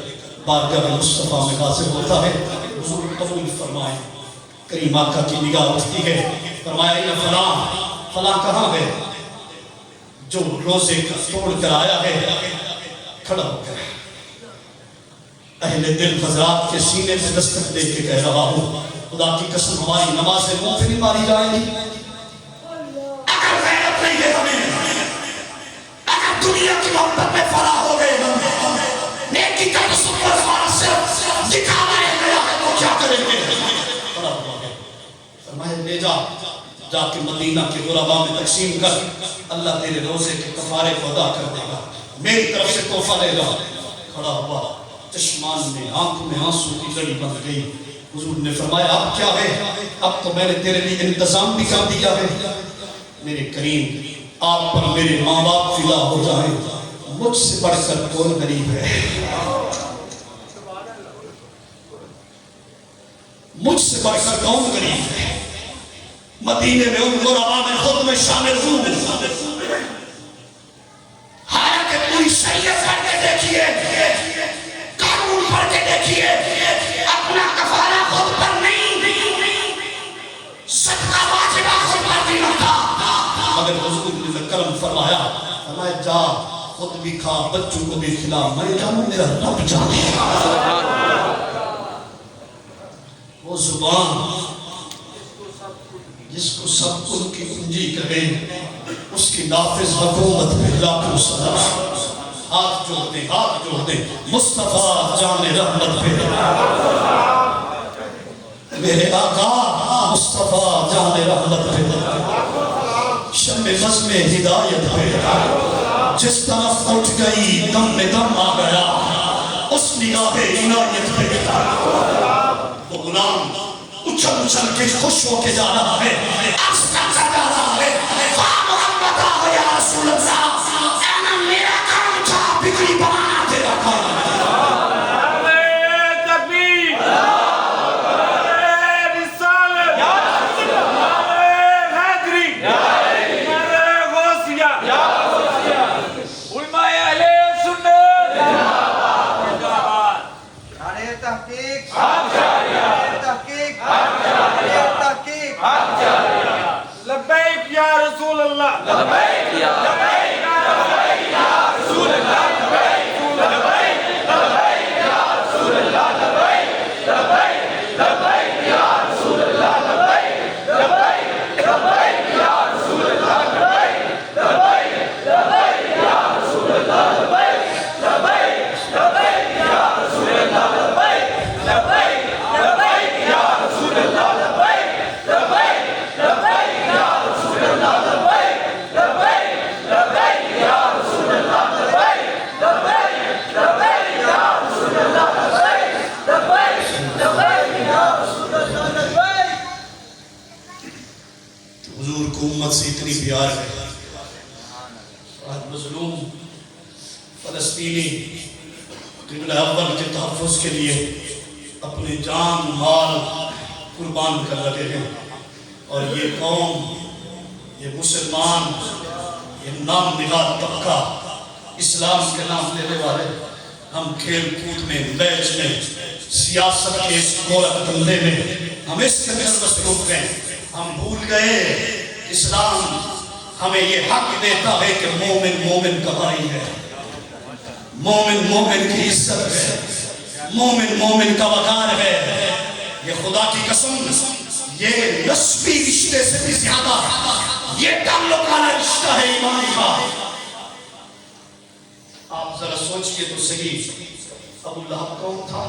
بارگاہ مصطفیٰ میں حاضر ہوتا ہے، حضور قبول فرمائے۔ کریم آقا کی نگاہ اٹھتی ہے، فرمایا یہ فلاں کہاں ہے جو روزے کا توڑ کر آیا ہے؟ کھڑا ہو گیا۔ اہل دل حضرات کے سینے سے دستک دے کے کہہ رہا ہوں، خدا کی قسم ہماری نمازیں منہ پہ نہیں ماری جائیں گی۔ اگر غیرت نہیں ہے ہمیں، اگر دنیا کی محبت میں فنا ہو گئے ہم، نیکی کا تصور ہمارا صرف دکھانا رہ گیا ہے تو کیا کریں گے؟ کھڑا ہوا ہے، فرمایا لے جا کے مدینہ کے غرباء میں تقسیم کر، اللہ تیرے روزے کے کفارے کو ادا کر دے گا، میری طرف سے تحفہ لے جا۔ کھڑا ہوا، چشمان میں آنکھوں میں آنسو کی لڑی بن گئی۔ حضور نے فرمایا اب کیا ہے؟ اب تو میں نے تیرے لیے انتظام بھی کر دیا ہے۔ میرے کریم، آپ پر میرے ماں باپ فدا ہو جائیں، مجھ سے بڑھ کر کون غریب ہے؟ مجھ سے بڑھ کر کون غریب ہے؟ مدینے میں ان غرباء میں خود میں شامل ہوں، حالانکہ پوری شریعت پڑھ کے دیکھیے، قانون پڑھ کے دیکھیے، اپنا کفارہ خود پر نہیں، صدقہ واجبہ خود پر نہیں ہوتا، مگر حضور نے کرم فرمایا جا خود بھی کھا، بچوں کو بھی کھلا، میں جانوں میرا رب جانے۔ وہ زبان جس کو سب کل کی کنجی کہے، اس کی نافذ حکومت میں لاکھوں سلام۔ ہاتھ جوڑ دے مصطفیٰ جان رحمت پہ، میرے آقا مصطفیٰ جان رحمت پہ، شمع بزم ہدایت پہ، جس طرف اٹھ گئی دم میں دم آ گیا، اس نگاہ عنایت پہ۔ وہ غلام اچھل کے خوش ہو کے جا رہا ہے، آستا جا رہا ہے، خواہ محمد آہ یا رسول اللہ، انا میرا کام تھا بگڑی بنانا تیرا کام۔ لبیک یا رسول اللہ، لبیک یا رسول اللہ، لبیک یا رسول اللہ، لبیک یا رسول اللہ، لبیک یا رسول اللہ، لبیک یا رسول اللہ، امت سے اتنی پیار ہے۔ آج مظلوم فلسطینی قبلہ اول کے تحفظ کے لیے اپنے جان مال قربان کر رہے ہیں، اور یہ قوم، یہ مسلمان، یہ نام نگار طبقہ، اسلام کے نام لینے والے، ہم کھیل کود میں، میچ میں، سیاست کے اس گورکھ دھندے میں ہم اس کے اندر مصروف ہیں۔ ہم بھول گئے اسلام ہمیں یہ حق دیتا ہے کہ مومن مومن کا بھائی ہے، مومن مومن کی عزت ہے، مومن مومن کا وقار ہے۔ یہ خدا کی قسم، یہ نسبی رشتے سے بھی زیادہ یہ تعلقانہ رشتہ ہے ایمان کا۔ آپ ذرا سوچئے تو صحیح، ابو لہب کون تھا؟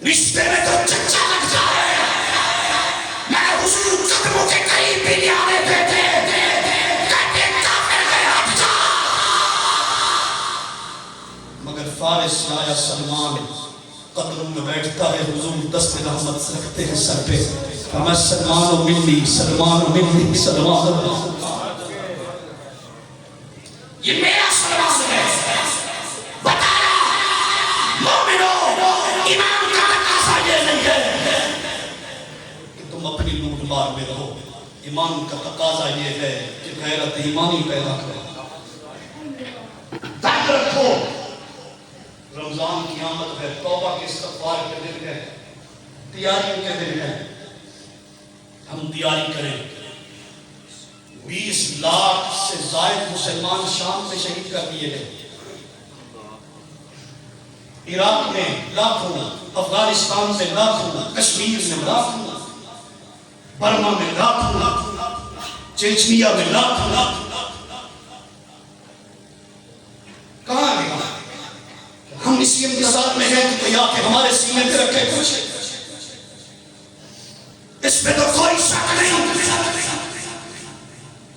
رشتے میں تو چچا لگ جائے، میں حضور قدموں کے قریب بھی نہیں آنے دیتے، کہتے کافر گیا جا۔ مگر فارس سے آیا سلمان، قدروں میں بیٹھتا ہے حضور دست رحمت رکھتے ہیں سر پہ فرمایا سلمان و ملی سلمان و ملی سلمان و یہ میرا سلمان ہے بتایا مومنو ایمان کا تقاضا یہ نہیں ہے کہ تم اپنی لوٹ مار میں رہو ایمان کا تقاضا یہ ہے کہ غیرت ایمانی پیدا کرو درد رکھو رمضان کی آمد ہے توبہ کے استغفار کے دن ہے تیاریوں کے دن ہے ہم تیاری کریں 20 لاکھ سے زائد مسلمان شام میں شہید کر دیے گئے عراق میں لاکھوں افغانستان میں لاکھوں کشمیر میں لاکھوں برما میں لاکھوں چیچنیا میں لاکھوں کہاں گئے ہم اسی امتزاج میں ہیں کہ یا کہ ہمارے سینے پہ رکھے کچھ اس پہ تو کوئی شک نہیں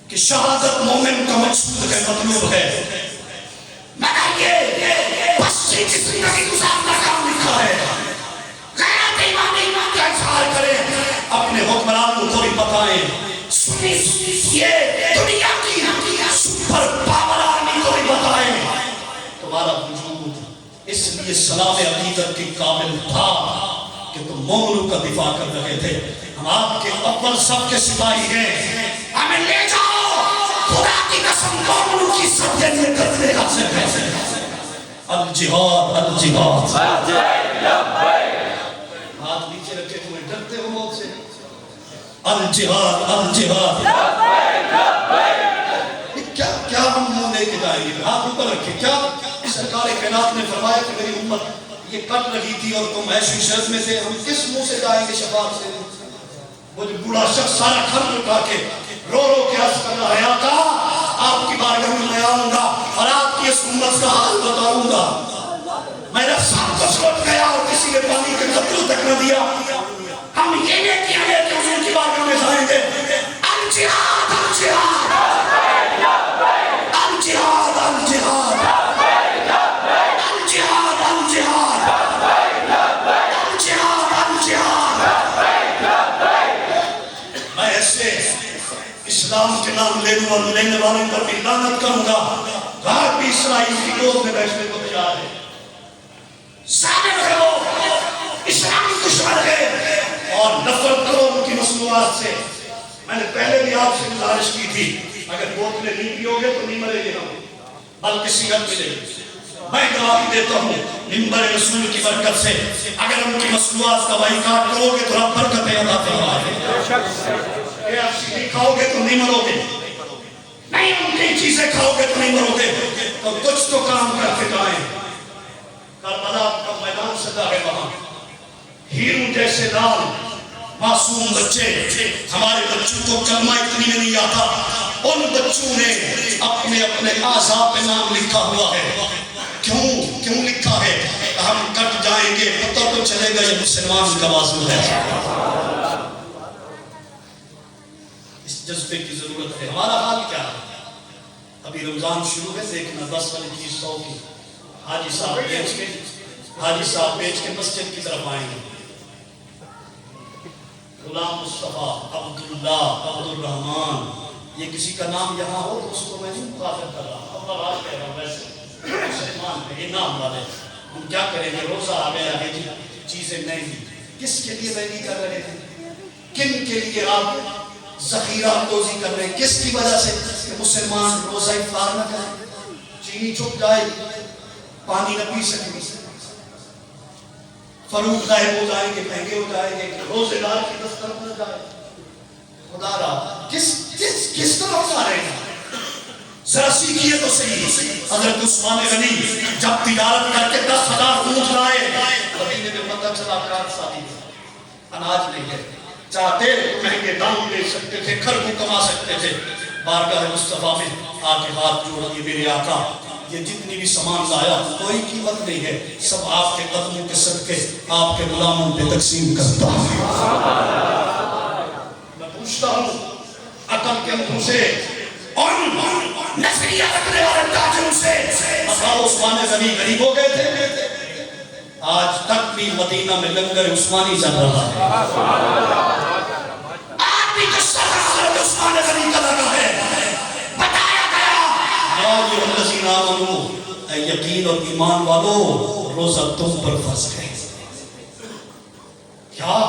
کہ شہادت مومن کا مقصود ہے مطلوب ہے مگر یہ پسچی کی زندگی گزارنا کام لکھا ہے غیرت ایمانی کا اظہار کریں اپنے حکمرانوں کو بھی بتائیں سنی یہ دنیا کی سپر پاور آرمی کو بھی بتائیں تمہارا وجود اس لیے سلام عقیدت کی قابل تھا کہ تم مومنوں کا دفاع کر رہے تھے ہم آپ کے اول صف کے سپاہی ہیں ہمیں لے جاؤ خدا کی قسم مومنوں کی سب کے لیے قتل حاصل ہے الجہاد الجہاد ہاتھ نیچے رکھے ہوئے ڈرتے ہو موت سے الجہاد الجہاد کیا ہم منہ لے کے جائیں گے ہاتھ اوپر رکھے کیا سرکار کائنات نے فرمایا کہ میری امت یہ کٹ رہی تھی اور تم ایسی شرط میں تھے ہم کس منہ سے جائیں گے شفاعت سے وہ جو بوڑھا شخص سارا گھر اٹھا کے رو رو کے عرض کر رہا ہے آقا آپ کی بارگاہ میں میں آؤں گا اور آپ کی اس امت کا حال بتاؤں گا میرا سب کچھ لوٹ گیا اور کسی نے پانی کے قطرے تک نہ دیا ہم یہ نیکیاں لے کے حضور کی بارگاہ میں جائیں گے الجہاد الجہاد الجہاد الجہاد الجہاد الجہاد الجہاد میں ایسے اسلام کے نام لینے اور لینے والوں پر بھی لعنت کروں گا گھر بھی اسرائیل کی گود میں بیٹھنے کو تیار ہے ظالم ہے وہ اسلامی دشمن ہے اور نفرت کرو ان کی مصنوعات سے میں نے پہلے بھی آپ سے گزارش کی تھی اگر بوتلیں نہیں پیوگے تو نہیں مرے گے ہم بلکہ صحت ملے گی میں گواہی دیتا ہوں منبر رسول کی برکت سے اگر ان کی مصنوعات کا بائیکاٹ کرو گے تو رب برکتیں عطا فرمائے اے آپ سیدھی کھاؤ گے تو نہیں مرو گے نہیں ان کی چیزیں کھاؤ گے تو نہیں مرو گے تو کچھ تو کام کر کے جائیں کربلا کا میدان سجا ہے وہاں ہیروں جیسے لال معصوم بچے ہمارے بچوں کو کلمہ اتنی میں نہیں آتا ان بچوں نے اپنے اپنے اعضاء پہ نام لکھا ہوا ہے کیوں لکھا ہے ہم کٹ جائیں گے پتہ تو چلے گا یہ مسلمان کا بازو ہے اس جذبے کی ضرورت ہے ہمارا حال کیا ہے ابھی رمضان شروع ہے دیکھنا 10 والی چیز 100 کی حاجی صاحب بیچ کے مسجد کی طرف آئیں گے غلام مصطفیٰ عبداللہ عبد الرحمن یہ کسی کا نام یہاں ہو تو اس کو میں نہیں مخاطب کر رہا اللہ راج کہہ رہا ہوں ویسے مسلمان ہے یہ نام والے ہم کیا کریں گے روزہ آ گیا ہے جی چیزیں نہیں دی کس کے لیے میں نہیں کر رہے تھے کن کے لیے آپ ذخیرہ اندوزی کر رہے ہیں کس کی وجہ سے کہ مسلمان روزہ افطار نہ کریں چینی چھپ جائے پانی نہ پی سکیں فروخت غائب ہو جائیں گے مہنگے ہو جائیں گے روزے دار کی دسترس نہ جائے خدا را کس طرف جا رہے ہیں ذرا سیکھیے تو صحیح حضرت عثمان غنی جب تجارت کر کے 10,000 اونٹ لائے مدینے میں پتہ چلا کار ساتھی اناج نہیں ہے چاہتے مہنگے دام لے سکتے تھے گھر کو کما سکتے تھے بارگاہ مصطفیٰ میں آ کے ہاتھ جوڑ دیے میرے آقا یہ جتنی بھی سامان لایا کوئی قیمت نہیں ہے سب آپ کے قدموں کے صدقے آپ کے غلاموں پہ تقسیم کرتا ہوں میں پوچھتا ہوں عقل کے اندھوں سے اور نظریہ رکھنے والے تاجروں سے بتاؤ عثمان غنی غریب ہو گئے تھے آج تک بھی مدینہ میں لنگر عثمانی چل رہا ہے، آج بھی دستر حضرت عثمان غنی کا لگا ہے۔ بتایا گیا یا ایھا الذین آمنوا، اے یقین اور ایمان والو، روزہ تم پر فرض ہے، کیا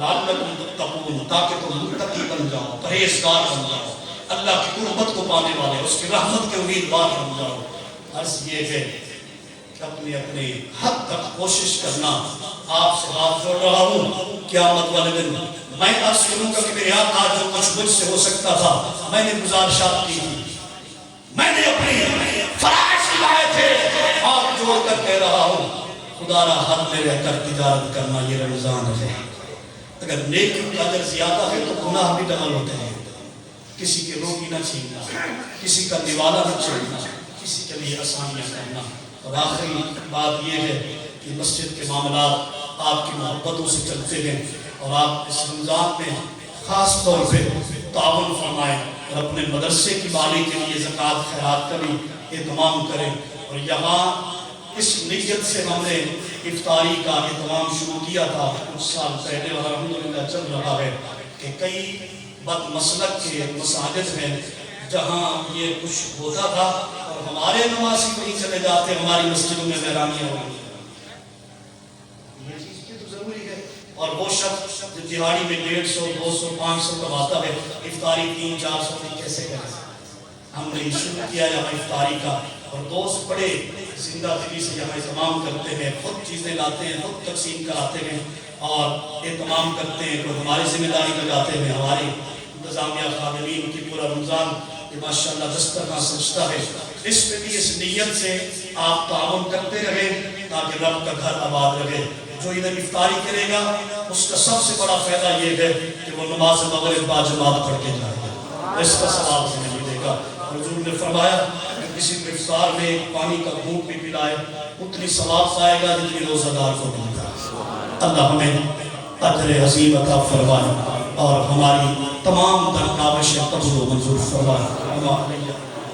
لعلکم تتقون، تاکہ تم متقی بن جاؤ، پرہیزگار بن جاؤ، اللہ کی قربت کو پانے والے، اس کی رحمت کے امیدوار بن جاؤ۔ عرض یہ ہے کہ اپنے حد تک کوشش کرنا۔ آپ سے بات کر رہا ہوں قیامت والے دن میں عرض کروں گا کہ میرے آقا جو کچھ مجھ سے ہو سکتا تھا میں نے گزارشات کی تھی، میں نے اپنی فرائض نبھائے تھے، آپ جوڑ کر کہہ رہا ہوں خدا را حد میں رہ کر تجارت کرنا یہ رمضان ہے۔ اگر نیکی کا اجر زیادہ ہے تو گناہ بھی ڈبل ہوتے ہیں، کسی کے روٹی نہ چھیننا، کسی کا نوالا نہ چھیننا، کسی کے لیے آسانیاں کرنا۔ اور آخری بات یہ ہے کہ مسجد کے معاملات آپ کی محبتوں سے چلتے ہیں، اور آپ اس رمضان میں خاص طور پہ تعاون فرمائیں اور اپنے مدرسے کی بحالی کے لیے زکوٰۃ خیرات کا بھی اہتمام کریں۔ اور یہاں اس نیت سے ہم نے افطاری کا اہتمام شروع کیا تھا کچھ سال پہلے، اور الحمدللہ چل رہا ہے کہ کئی بد مسلک کے مساجد ہیں جہاں یہ کچھ ہوتا تھا اور ہمارے نمازی کہیں چلے جاتے، ہماری مسجدوں میں ویرانیاں ہوئی۔ یہ چیز تو ضروری ہے۔ اور وہ شخص جو دہاڑی میں 150 200 500 کماتا ہے، افطاری 300 400 کی کیسے کرے؟ ہم نے شروع کیا یہاں افطاری کا، اور دوست بڑے زندہ دلی سے یہاں اہتمام کرتے ہیں، خود چیزیں لاتے ہیں، خود تقسیم کراتے ہیں اور اہتمام کرتے ہیں، تو ہماری ذمہ داری لگاتے ہیں، ہماری انتظامیہ خادمین کی پورا رمضان یہ ماشاءاللہ دسترخوان سجتا ہے۔ اس میں بھی اس نیت سے آپ تعاون کرتے رہیں تاکہ رب کا گھر آباد رہے۔ جو ادھر افطاری کرے گا اس کا سب سے بڑا فائدہ یہ ہے کہ وہ نماز مغرب باجماعت پڑھ کے جائے گا، اس کا ثواب ہمیں ملے گا۔ حضور نے فرمایا کہ کسی کو افطار میں پانی کا گھونٹ بھی پلائے اتنی ثواب پائے گا جتنی روزہ دار کو ملتا ہے۔ اللہ ہمیں اجر عظیم عطا فرمائے اور ہماری تمام تر کاوشیں قبول و منظور فرمائے۔